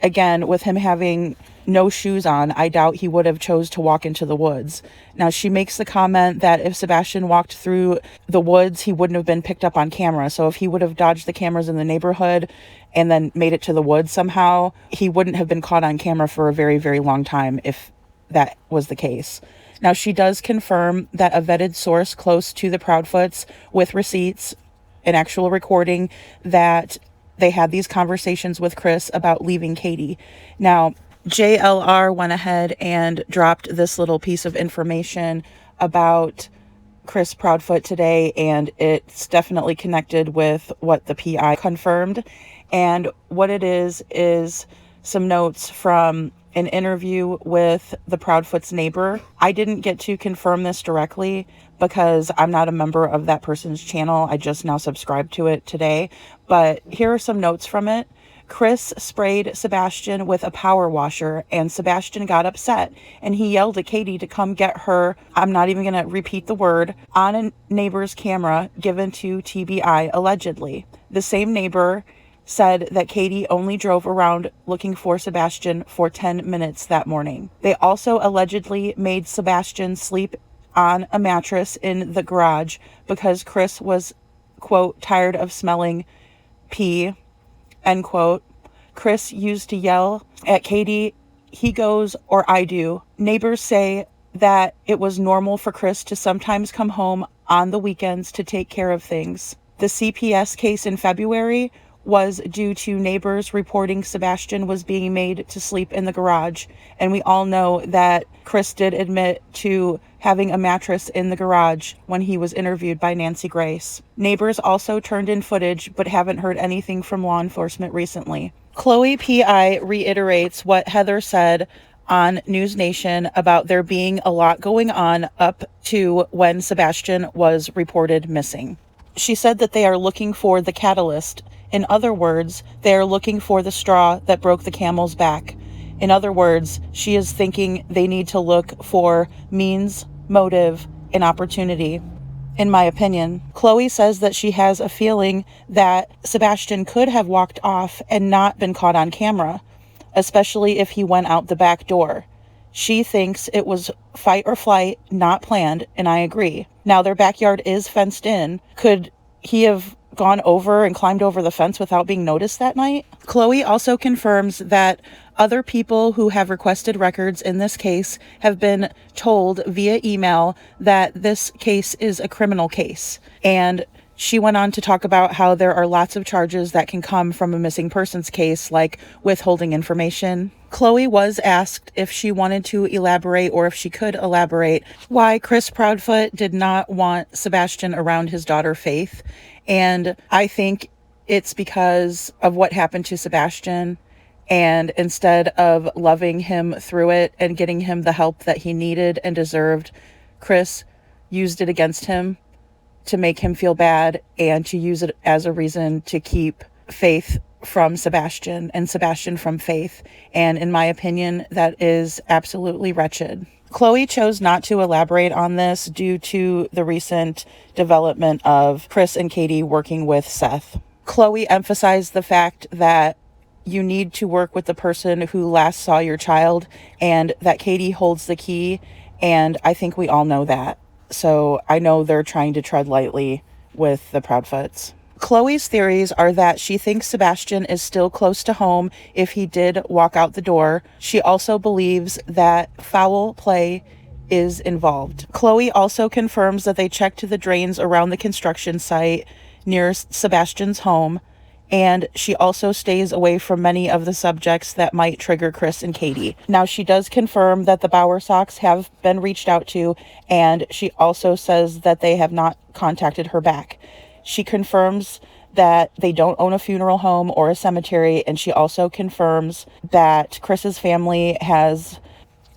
again, with him having no shoes on, I doubt he would have chose to walk into the woods. Now, she makes the comment that if Sebastian walked through the woods, he wouldn't have been picked up on camera. So if he would have dodged the cameras in the neighborhood and then made it to the woods somehow, he wouldn't have been caught on camera for a very, very long time if that was the case. Now, she does confirm that a vetted source close to the Proudfoots with receipts, an actual recording, that they had these conversations with Chris about leaving Katie. Now, JLR went ahead and dropped this little piece of information about Chris Proudfoot today, and it's definitely connected with what the PI confirmed. And what it is some notes from an interview with the Proudfoot's neighbor. I didn't get to confirm this directly because I'm not a member of that person's channel. I just now subscribed to it today. But here are some notes from it. Chris sprayed Sebastian with a power washer, and Sebastian got upset, and he yelled at Katie to come get her, I'm not even going to repeat the word, on a neighbor's camera given to TBI allegedly. The same neighbor said that Katie only drove around looking for Sebastian for 10 minutes that morning. They also allegedly made Sebastian sleep on a mattress in the garage because Chris was, quote, tired of smelling pee, end quote. Chris used to yell at Katie, he goes or I do. Neighbors say that it was normal for Chris to sometimes come home on the weekends to take care of things. The CPS case in February was due to neighbors reporting Sebastian was being made to sleep in the garage. And we all know that Chris did admit to having a mattress in the garage when he was interviewed by Nancy Grace. Neighbors also turned in footage but haven't heard anything from law enforcement recently. Chloe P.I. reiterates what Heather said on News Nation about there being a lot going on up to when Sebastian was reported missing. She said that they are looking for the catalyst. In other words, they are looking for the straw that broke the camel's back. In other words, she is thinking they need to look for means, motive, and opportunity. In my opinion, Chloe says that she has a feeling that Sebastian could have walked off and not been caught on camera, especially if he went out the back door. She thinks it was fight or flight, not planned, and I agree. Now, their backyard is fenced in. Could he have gone over and climbed over the fence without being noticed that night? Chloe also confirms that other people who have requested records in this case have been told via email that this case is a criminal case. And she went on to talk about how there are lots of charges that can come from a missing persons case, like withholding information. Chloe was asked if she wanted to elaborate, or if she could elaborate, why Chris Proudfoot did not want Sebastian around his daughter Faith. And I think it's because of what happened to Sebastian. And instead of loving him through it and getting him the help that he needed and deserved, Chris used it against him to make him feel bad and to use it as a reason to keep Faith from Sebastian and Sebastian from Faith. And in my opinion, that is absolutely wretched. Chloe chose not to elaborate on this due to the recent development of Chris and Katie working with Seth. Chloe emphasized the fact that you need to work with the person who last saw your child, and that Katie holds the key, and I think we all know that. So I know they're trying to tread lightly with the Proudfoots. Chloe's theories are that she thinks Sebastian is still close to home if he did walk out the door. She also believes that foul play is involved. Chloe also confirms that they checked the drains around the construction site near Sebastian's home, and she also stays away from many of the subjects that might trigger Chris and Katie. Now, she does confirm that the Bowersocks have been reached out to, and she also says that they have not contacted her back. She confirms that they don't own a funeral home or a cemetery, and she also confirms that Chris's family has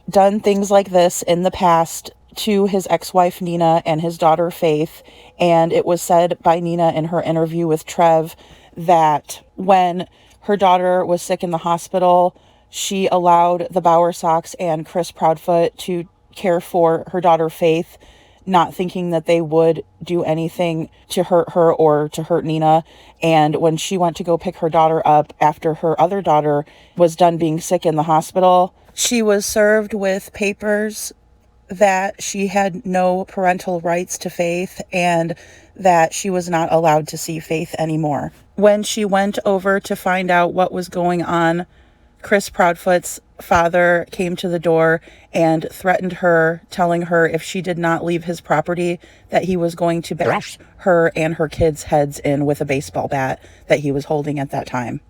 done things like this in the past to his ex-wife Nina and his daughter Faith. And it was said by Nina in her interview with Trev that when her daughter was sick in the hospital, she allowed the Bowersocks and Chris Proudfoot to care for her daughter Faith, not thinking that they would do anything to hurt her or to hurt Nina. And when she went to go pick her daughter up after her other daughter was done being sick in the hospital, she was served with papers that she had no parental rights to Faith and that she was not allowed to see Faith anymore. When she went over to find out what was going on, Chris Proudfoot's father came to the door and threatened her, telling her if she did not leave his property, that he was going to bash her and her kids' heads in with a baseball bat that he was holding at that time.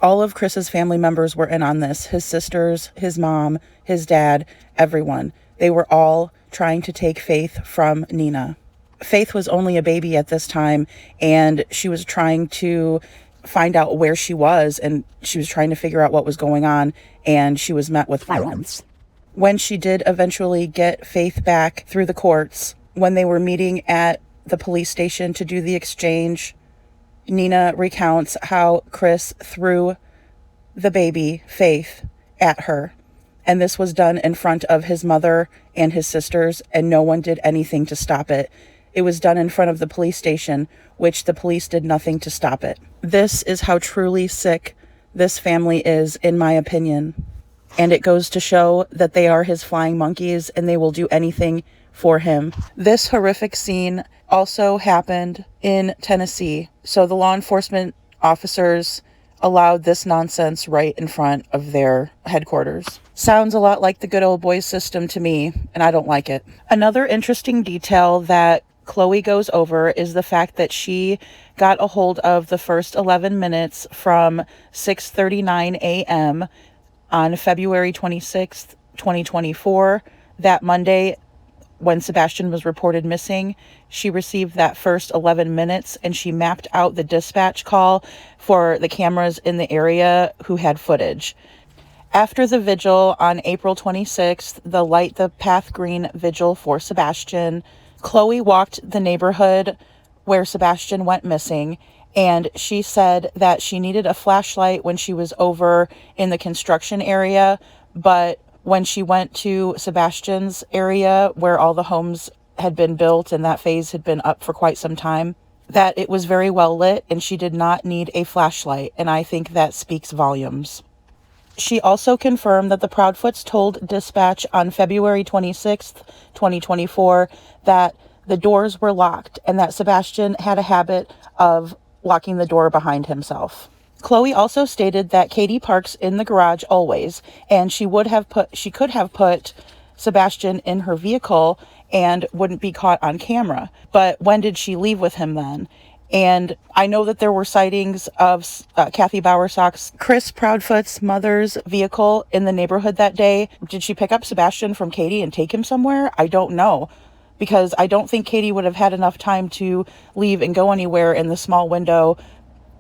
All of Chris's family members were in on this. His sisters, his mom, his dad, everyone. They were all trying to take Faith from Nina. Faith was only a baby at this time, and she was trying to find out where she was, and she was trying to figure out what was going on, and she was met with violence. When she did eventually get Faith back through the courts, when they were meeting at the police station to do the exchange, Nina recounts how Chris threw the baby, Faith, at her. And this was done in front of his mother and his sisters, and no one did anything to stop it. It was done in front of the police station, which the police did nothing to stop it. This is how truly sick this family is, in my opinion. And it goes to show that they are his flying monkeys and they will do anything for him. This horrific scene also happened in Tennessee. So the law enforcement officers allowed this nonsense right in front of their headquarters. Sounds a lot like the good old boys system to me, and I don't like it. Another interesting detail that Chloe goes over is the fact that she got a hold of the first 11 minutes from 6:39 a.m. on February 26th, 2024. That Monday, when Sebastian was reported missing, she received that first 11 minutes and she mapped out the dispatch call for the cameras in the area who had footage. After the vigil on April 26th, the Light the Path Green vigil for Sebastian, Chloe walked the neighborhood where Sebastian went missing, and she said that she needed a flashlight when she was over in the construction area, but when she went to Sebastian's area where all the homes had been built and that phase had been up for quite some time, that it was very well lit and she did not need a flashlight, and I think that speaks volumes. She also confirmed that the Proudfoots told dispatch on February 26th, 2024, that the doors were locked and that Sebastian had a habit of locking the door behind himself. Chloe also stated that Katie parks in the garage always, and she could have put Sebastian in her vehicle and wouldn't be caught on camera. But when did she leave with him then? And I know that there were sightings of Kathy Bowersock's, Chris Proudfoot's mother's vehicle in the neighborhood that day. Did she pick up Sebastian from Katie and take him somewhere? I don't know, because I don't think Katie would have had enough time to leave and go anywhere in the small window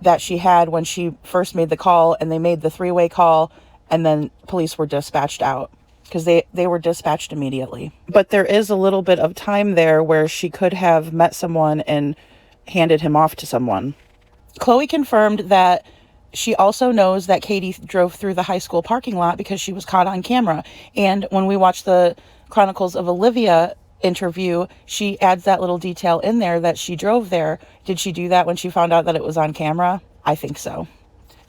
that she had when she first made the call, and they made the three-way call, and then police were dispatched out, because they were dispatched immediately. But there is a little bit of time there where she could have met someone and handed him off to someone. Chloe confirmed that she also knows that Katie drove through the high school parking lot because she was caught on camera. And when we watch the Chronicles of Olivia interview, she adds that little detail in there that she drove there. Did she do that when she found out that it was on camera? I think so.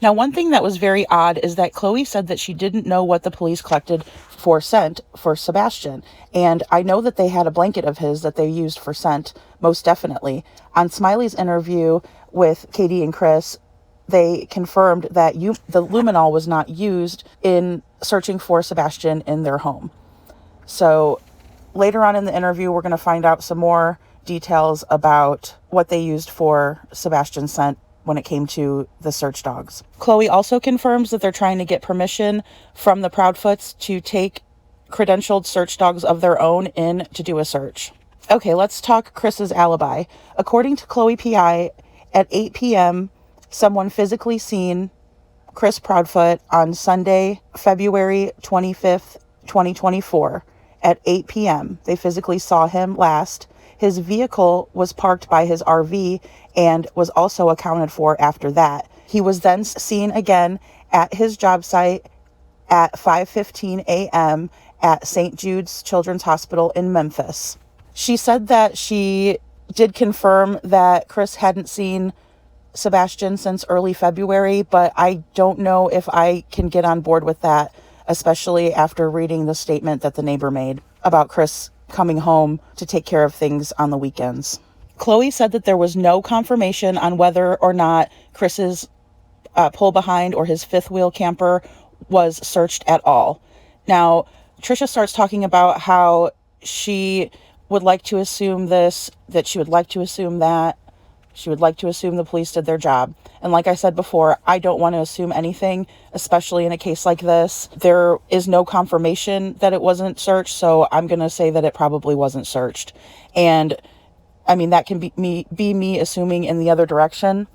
Now, one thing that was very odd is that Chloe said that she didn't know what the police collected for scent for Sebastian. And I know that they had a blanket of his that they used for scent, most definitely. On Smiley's interview with Katie and Chris, they confirmed that the luminol was not used in searching for Sebastian in their home. So later on in the interview, we're going to find out some more details about what they used for Sebastian's scent when it came to the search dogs. Chloe also confirms that they're trying to get permission from the Proudfoots to take credentialed search dogs of their own in to do a search. Okay, let's talk Chris's alibi. According to Chloe P.I, at 8 p.m., someone physically seen Chris Proudfoot on Sunday, February 25th, 2024, at 8 p.m. They physically saw him last. His vehicle was parked by his RV and was also accounted for after that. He was then seen again at his job site at 5:15 a.m. at St. Jude's Children's Hospital in Memphis. She said that she did confirm that Chris hadn't seen Sebastian since early February, but I don't know if I can get on board with that, especially after reading the statement that the neighbor made about Chris coming home to take care of things on the weekends. Chloe said that there was no confirmation on whether or not Chris's pull behind or his fifth wheel camper was searched at all. Now, Trisha starts talking about how she would like to assume this, that she would like to assume that, she would like to assume the police did their job. And like I said before, I don't want to assume anything, especially in a case like this. There is no confirmation that it wasn't searched, so I'm going to say that it probably wasn't searched. And I mean, that can be me assuming in the other direction.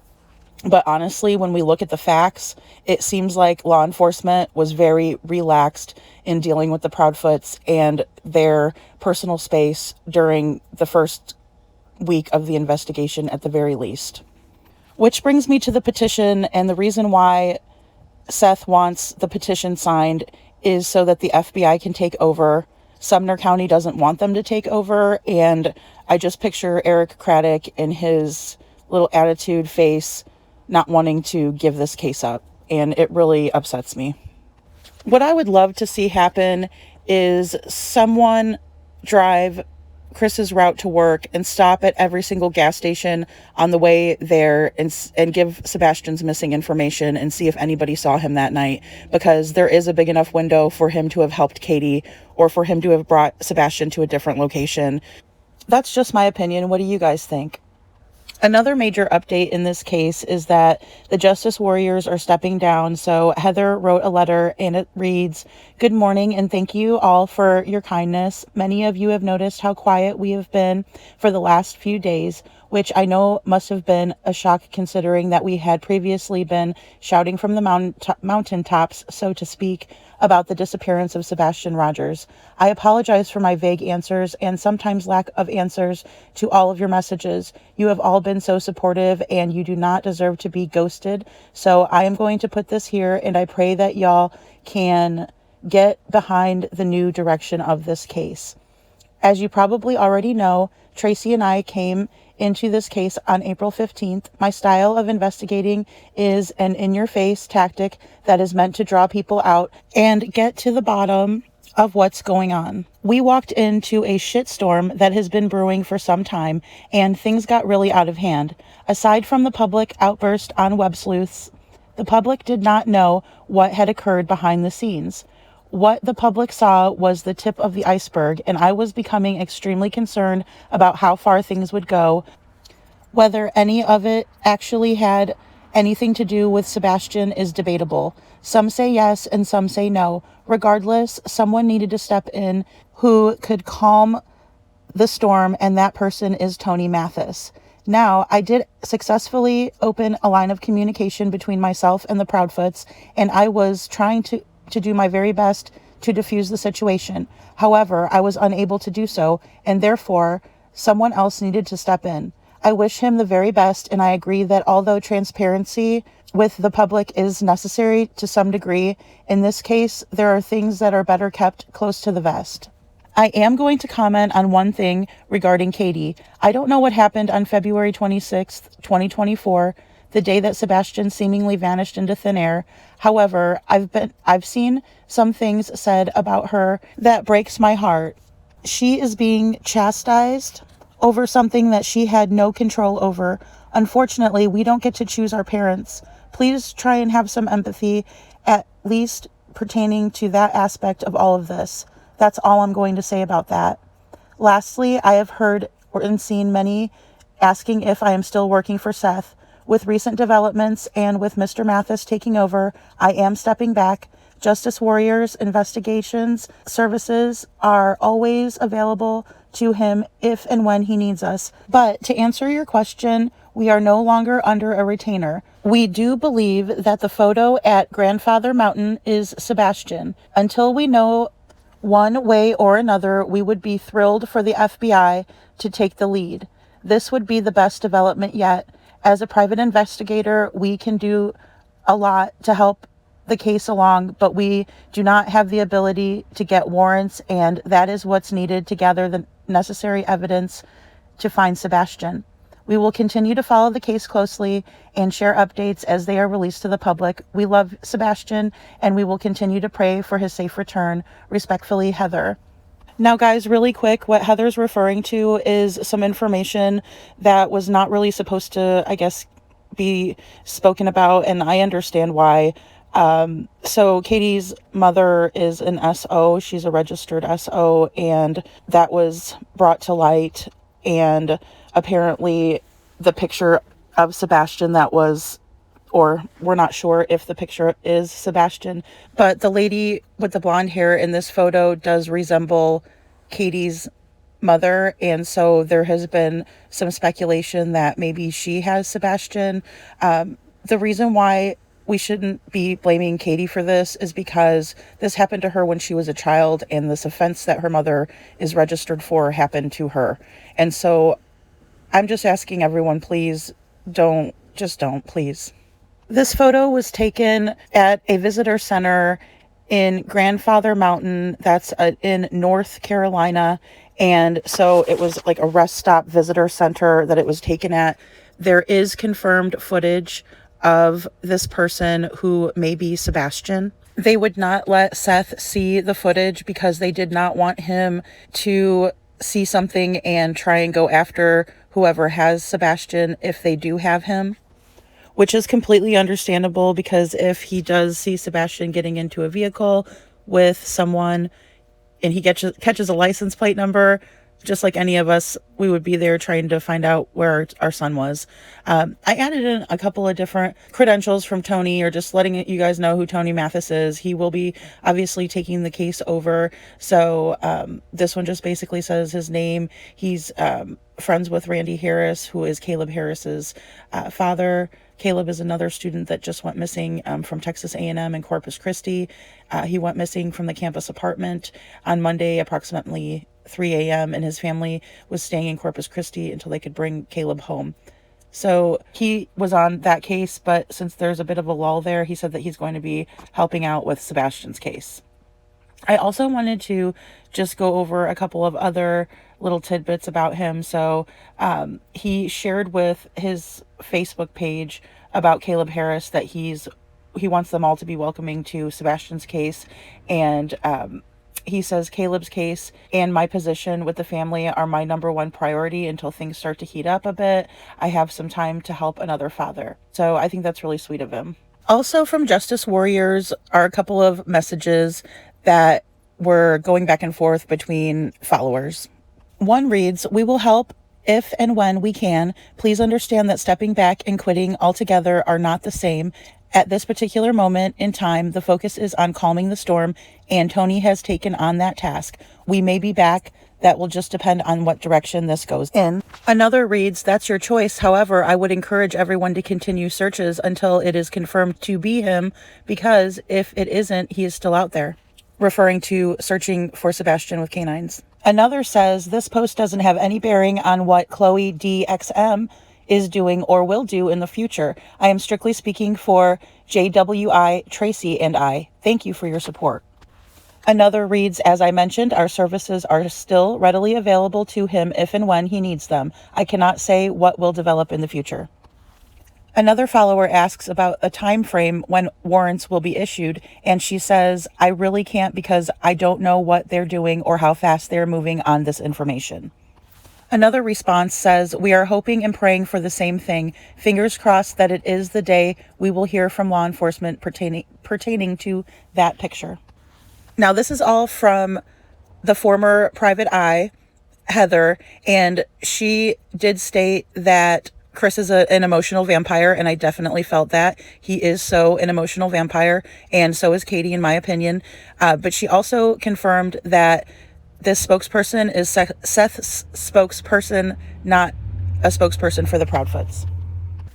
But honestly, when we look at the facts, it seems like law enforcement was very relaxed in dealing with the Proudfoots and their personal space during the first week of the investigation at the very least. Which brings me to the petition, and the reason why Seth wants the petition signed is so that the FBI can take over. Sumner County doesn't want them to take over, and I just picture Eric Craddock in his little attitude face not wanting to give this case up, and it really upsets me. What I would love to see happen is someone drive Chris's route to work and stop at every single gas station on the way there and give Sebastian's missing information and see if anybody saw him that night, because there is a big enough window for him to have helped Katie or for him to have brought Sebastian to a different location. That's just my opinion. What do you guys think? Another major update in this case is that the Justice Warriors are stepping down. So Heather wrote a letter and it reads, "Good morning and thank you all for your kindness. Many of you have noticed how quiet we have been for the last few days, which I know must have been a shock considering that we had previously been shouting from the mountaintops, so to speak, about the disappearance of Sebastian Rogers. I apologize for my vague answers and sometimes lack of answers to all of your messages. You have all been so supportive and you do not deserve to be ghosted. So I am going to put this here and I pray that y'all can get behind the new direction of this case." As you probably already know, Tracy and I came into this case on April 15th. My style of investigating is an in-your-face tactic that is meant to draw people out and get to the bottom of what's going on. We walked into a shitstorm that has been brewing for some time, and things got really out of hand. Aside from the public outburst on Websluthes, the public did not know what had occurred behind the scenes. What the public saw was the tip of the iceberg, and I was becoming extremely concerned about how far things would go. Whether any of it actually had anything to do with Sebastian is debatable. Some say yes and some say no. Regardless, someone needed to step in who could calm the storm, and that person is Tony Mathis. Now, I did successfully open a line of communication between myself and the Proudfoots, and I was trying to do my very best to diffuse the situation. However, I was unable to do so, and therefore, someone else needed to step in. I wish him the very best, and I agree that although transparency with the public is necessary to some degree, in this case, there are things that are better kept close to the vest. I am going to comment on one thing regarding Katie. I don't know what happened on February 26th, 2024, the day that Sebastian seemingly vanished into thin air. However, I've seen some things said about her that breaks my heart. She is being chastised over something that she had no control over. Unfortunately, we don't get to choose our parents. Please try and have some empathy, at least pertaining to that aspect of all of this. That's all I'm going to say about that. Lastly, I have heard and seen many asking if I am still working for Seth. With recent developments and with Mr. Mathis taking over, I am stepping back. Justice Warriors investigations services are always available to him if and when he needs us. But to answer your question, we are no longer under a retainer. We do believe that the photo at Grandfather Mountain is Sebastian. Until we know one way or another, we would be thrilled for the FBI to take the lead. This would be the best development yet. As a private investigator, we can do a lot to help the case along, but we do not have the ability to get warrants, and that is what's needed to gather the necessary evidence to find Sebastian. We will continue to follow the case closely and share updates as they are released to the public. We love Sebastian, and we will continue to pray for his safe return. Respectfully, Heather. Now, guys, really quick, what Heather's referring to is some information that was not really supposed to, I guess, be spoken about, and I understand why. So Katie's mother is an SO. She's a registered SO, and that was brought to light. And apparently the picture of Sebastian that was, or we're not sure if the picture is Sebastian, but the lady with the blonde hair in this photo does resemble Katie's mother. And so there has been some speculation that maybe she has Sebastian. The reason why we shouldn't be blaming Katie for this is because this happened to her when she was a child, and this offense that her mother is registered for happened to her. And so I'm just asking everyone, please don't, please. This photo was taken at a visitor center in Grandfather Mountain. That's in North Carolina. And so it was like a rest stop visitor center that it was taken at. There is confirmed footage of this person who may be Sebastian. They would not let Seth see the footage because they did not want him to see something and try and go after whoever has Sebastian if they do have him, which is completely understandable, because if he does see Sebastian getting into a vehicle with someone and he catches a license plate number, just like any of us, we would be there trying to find out where our son was. I added in a couple of different credentials from Tony, or just letting you guys know who Tony Mathis is. He will be obviously taking the case over. So this one just basically says his name. He's friends with Randy Harris, who is Caleb Harris's father. Caleb is another student that just went missing from Texas A&M in Corpus Christi. He went missing from the campus apartment on Monday, approximately 3 a.m., and his family was staying in Corpus Christi until they could bring Caleb home. So he was on that case, but since there's a bit of a lull there, he said that he's going to be helping out with Sebastian's case. I also wanted to just go over a couple of other little tidbits about him. So he shared with his Facebook page about Caleb Harris that he wants them all to be welcoming to Sebastian's case. And he says, Caleb's case and my position with the family are my number one priority until things start to heat up a bit. I have some time to help another father. So I think that's really sweet of him. Also from Justice Warriors are a couple of messages that were going back and forth between followers. One reads, "We will help if and when we can. Please understand that stepping back and quitting altogether are not the same. At this particular moment in time, the focus is on calming the storm, and Tony has taken on that task. We may be back. That will just depend on what direction this goes in." Another reads, "That's your choice. However, I would encourage everyone to continue searches until it is confirmed to be him, because if it isn't, he is still out there," referring to searching for Sebastian with canines. Another says, "This post doesn't have any bearing on what Chloe DXM is doing or will do in the future. I am strictly speaking for JWI, Tracy, and I. Thank you for your support." Another reads, "As I mentioned, our services are still readily available to him if and when he needs them. I cannot say what will develop in the future." Another follower asks about a time frame when warrants will be issued, and she says, "I really can't because I don't know what they're doing or how fast they're moving on this information." Another response says, "We are hoping and praying for the same thing. Fingers crossed that it is the day we will hear from law enforcement pertaining to that picture." Now, this is all from the former Private Eye, Heather, and she did state that Chris is an emotional vampire, and I definitely felt that. He is so an emotional vampire, and so is Katie, in my opinion. But she also confirmed that this spokesperson is Seth's spokesperson, not a spokesperson for the Proudfoots.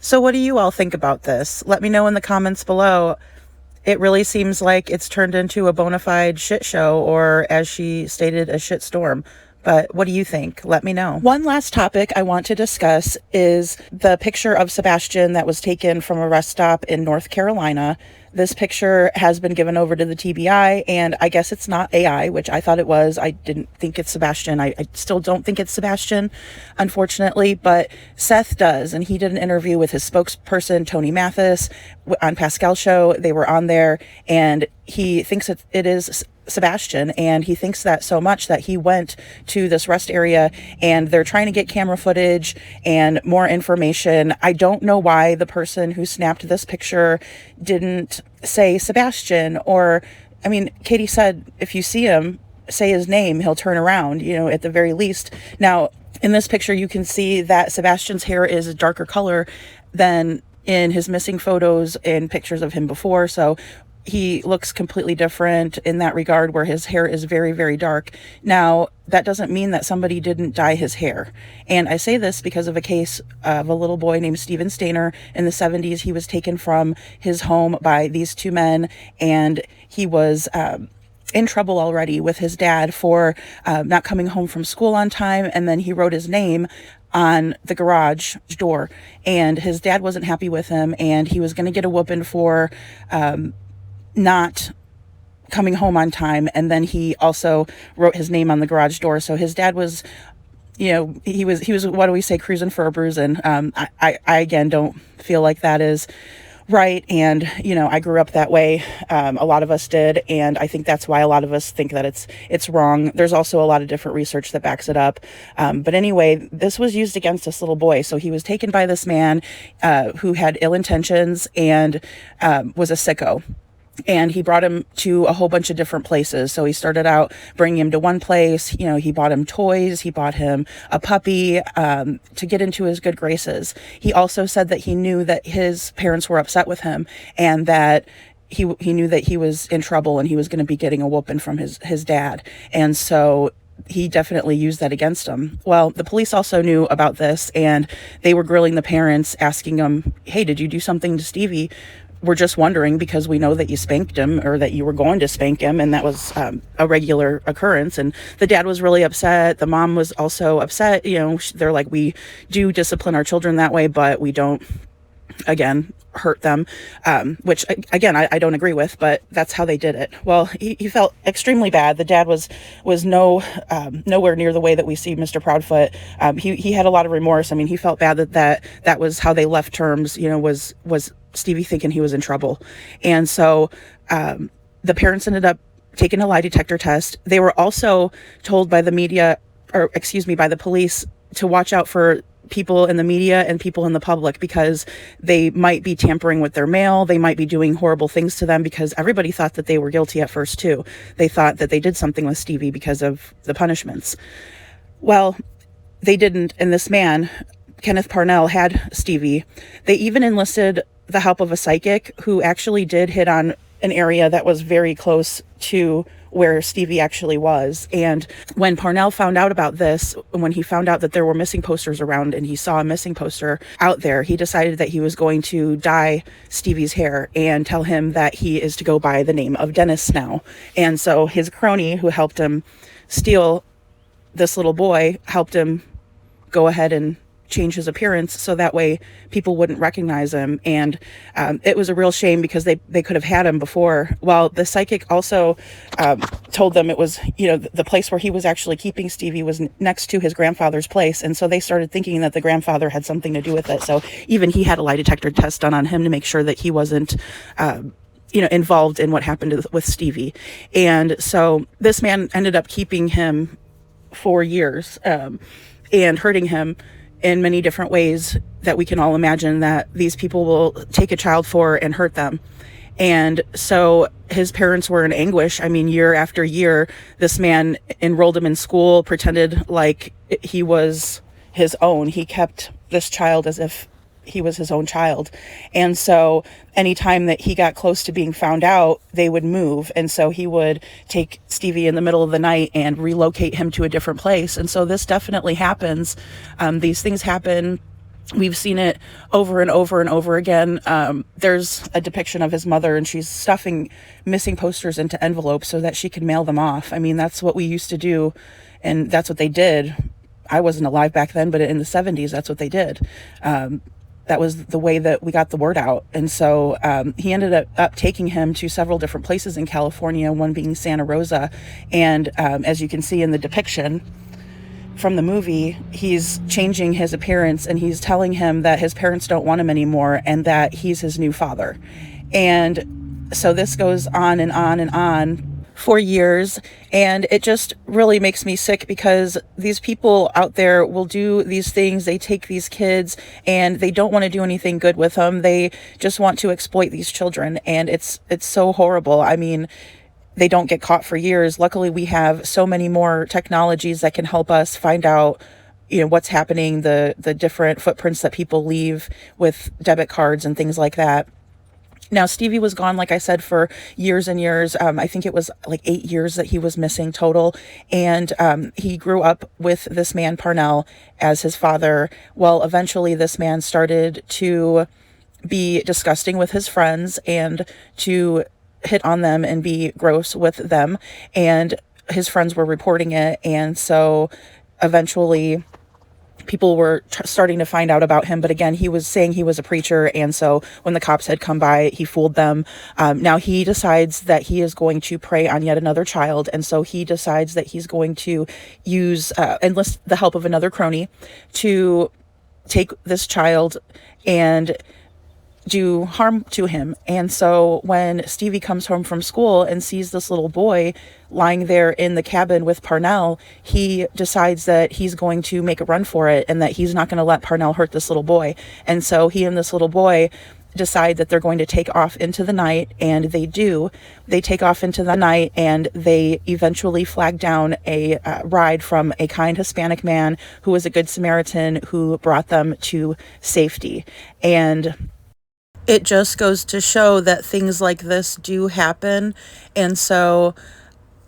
So what do you all think about this? Let me know in the comments below. It really seems like it's turned into a bona fide shit show, or as she stated, a shit storm. But what do you think? Let me know. One last topic I want to discuss is the picture of Sebastian that was taken from a rest stop in North Carolina. This picture has been given over to the TBI, and I guess it's not AI, which I thought it was. I didn't think it's Sebastian. I still don't think it's Sebastian, unfortunately, but Seth does, and he did an interview with his spokesperson, Tony Mathis, on Pascal's show. They were on there, and he thinks it is Sebastian, and he thinks that so much that he went to this rest area, and they're trying to get camera footage and more information. I don't know why the person who snapped this picture didn't say Sebastian, or, I mean, Katie said if you see him, say his name, he'll turn around, at the very least. Now, in this picture, you can see that Sebastian's hair is a darker color than in his missing photos and pictures of him before, so he looks completely different in that regard, where his hair is very, very dark. Now, that doesn't mean that somebody didn't dye his hair. And I say this because of a case of a little boy named Stephen Stayner in the 70s. He was taken from his home by these two men, and he was in trouble already with his dad for not coming home from school on time. And then he wrote his name on the garage door, and his dad wasn't happy with him, and he was going to get a whooping for not coming home on time. And then he also wrote his name on the garage door. So his dad was, he was, what do we say, cruising for a bruising. I again don't feel like that is right. And, I grew up that way. A lot of us did. And I think that's why a lot of us think that it's wrong. There's also a lot of different research that backs it up. But anyway, this was used against this little boy. So he was taken by this man who had ill intentions and was a sicko. And he brought him to a whole bunch of different places. So he started out bringing him to one place. He bought him toys. He bought him a puppy to get into his good graces. He also said that he knew that his parents were upset with him, and that he knew that he was in trouble and he was going to be getting a whooping from his dad. And so he definitely used that against him. Well, the police also knew about this, and they were grilling the parents, asking them, "Hey, did you do something to Stevie? We're just wondering because we know that you spanked him, or that you were going to spank him," and that was a regular occurrence. And the dad was really upset. The mom was also upset. They're like, "We do discipline our children that way, but we don't again, hurt them, which again, I don't agree with, but that's how they did it. Well, he felt extremely bad. The dad was nowhere near the way that we see Mr. Proudfoot. He had a lot of remorse. I mean, he felt bad that was how they left terms, was Stevie thinking he was in trouble. And so the parents ended up taking a lie detector test. They were also told by the media, or excuse me, by the police, to watch out for people in the media and people in the public, because they might be tampering with their mail. They might be doing horrible things to them, because everybody thought that they were guilty at first too. They thought that they did something with Stevie because of the punishments. Well, they didn't. And this man, Kenneth Parnell, had Stevie. They even enlisted the help of a psychic who actually did hit on an area that was very close to where Stevie actually was. And when Parnell found out about this, when he found out that there were missing posters around and he saw a missing poster out there, he decided that he was going to dye Stevie's hair and tell him that he is to go by the name of Dennis now. And so his crony, who helped him steal this little boy, helped him go ahead and change his appearance so that way people wouldn't recognize him. And it was a real shame, because they could have had him before. Well, the psychic also told them it was, the place where he was actually keeping Stevie was next to his grandfather's place. And so they started thinking that the grandfather had something to do with it. So even he had a lie detector test done on him to make sure that he wasn't involved in what happened with Stevie. And so this man ended up keeping him for years and hurting him in many different ways that we can all imagine that these people will take a child for and hurt them. And so his parents were in anguish. I mean, year after year, this man enrolled him in school, pretended like he was his own. He kept this child as if he was his own child. And so anytime that he got close to being found out, they would move. And so he would take Stevie in the middle of the night and relocate him to a different place. And so this definitely happens. These things happen. We've seen it over and over and over again. There's a depiction of his mother, and she's stuffing missing posters into envelopes so that she can mail them off. I mean, that's what we used to do, and that's what they did. I wasn't alive back then, but in the 70s, that's what they did. That was the way that we got the word out. And so he ended up taking him to several different places in California, one being Santa Rosa. And as you can see in the depiction from the movie, he's changing his appearance, and he's telling him that his parents don't want him anymore and that he's his new father. And so this goes on and on and on for years, and it just really makes me sick, because these people out there will do these things. They take these kids and they don't want to do anything good with them. They just want to exploit these children, and it's so horrible. I mean, they don't get caught for years. Luckily, we have so many more technologies that can help us find out what's happening, the different footprints that people leave with debit cards and things like that. Now, Stevie was gone, like I said, for years and years. I think it was like 8 years that he was missing total. And he grew up with this man, Parnell, as his father. Well, eventually this man started to be disgusting with his friends and to hit on them and be gross with them. And his friends were reporting it. And so eventually people were starting to find out about him. But again, he was saying he was a preacher. And so when the cops had come by, he fooled them. Now he decides that he is going to prey on yet another child. And so he decides that he's going to enlist the help of another crony to take this child and do harm to him. And so when Stevie comes home from school and sees this little boy lying there in the cabin with Parnell, he decides that he's going to make a run for it and that he's not going to let Parnell hurt this little boy. And so he and this little boy decide that they're going to take off into the night, and they do. They take off into the night, and they eventually flag down a ride from a kind Hispanic man who was a good Samaritan who brought them to safety. And it just goes to show that things like this do happen. And so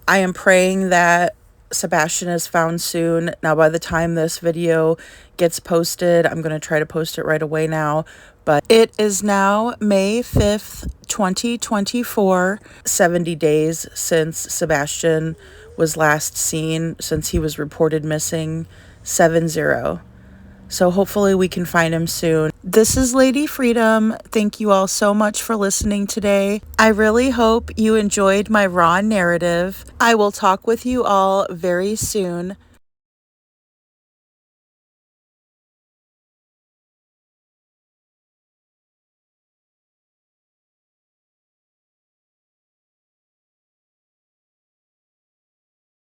I am praying that Sebastian is found soon. Now, by the time this video gets posted, I'm going to try to post it right away now. But it is now May 5th, 2024, 70 days since Sebastian was last seen, since he was reported missing, 7-0. So hopefully we can find him soon. This is Lady Freedom. Thank you all so much for listening today. I really hope you enjoyed my raw narrative. I will talk with you all very soon.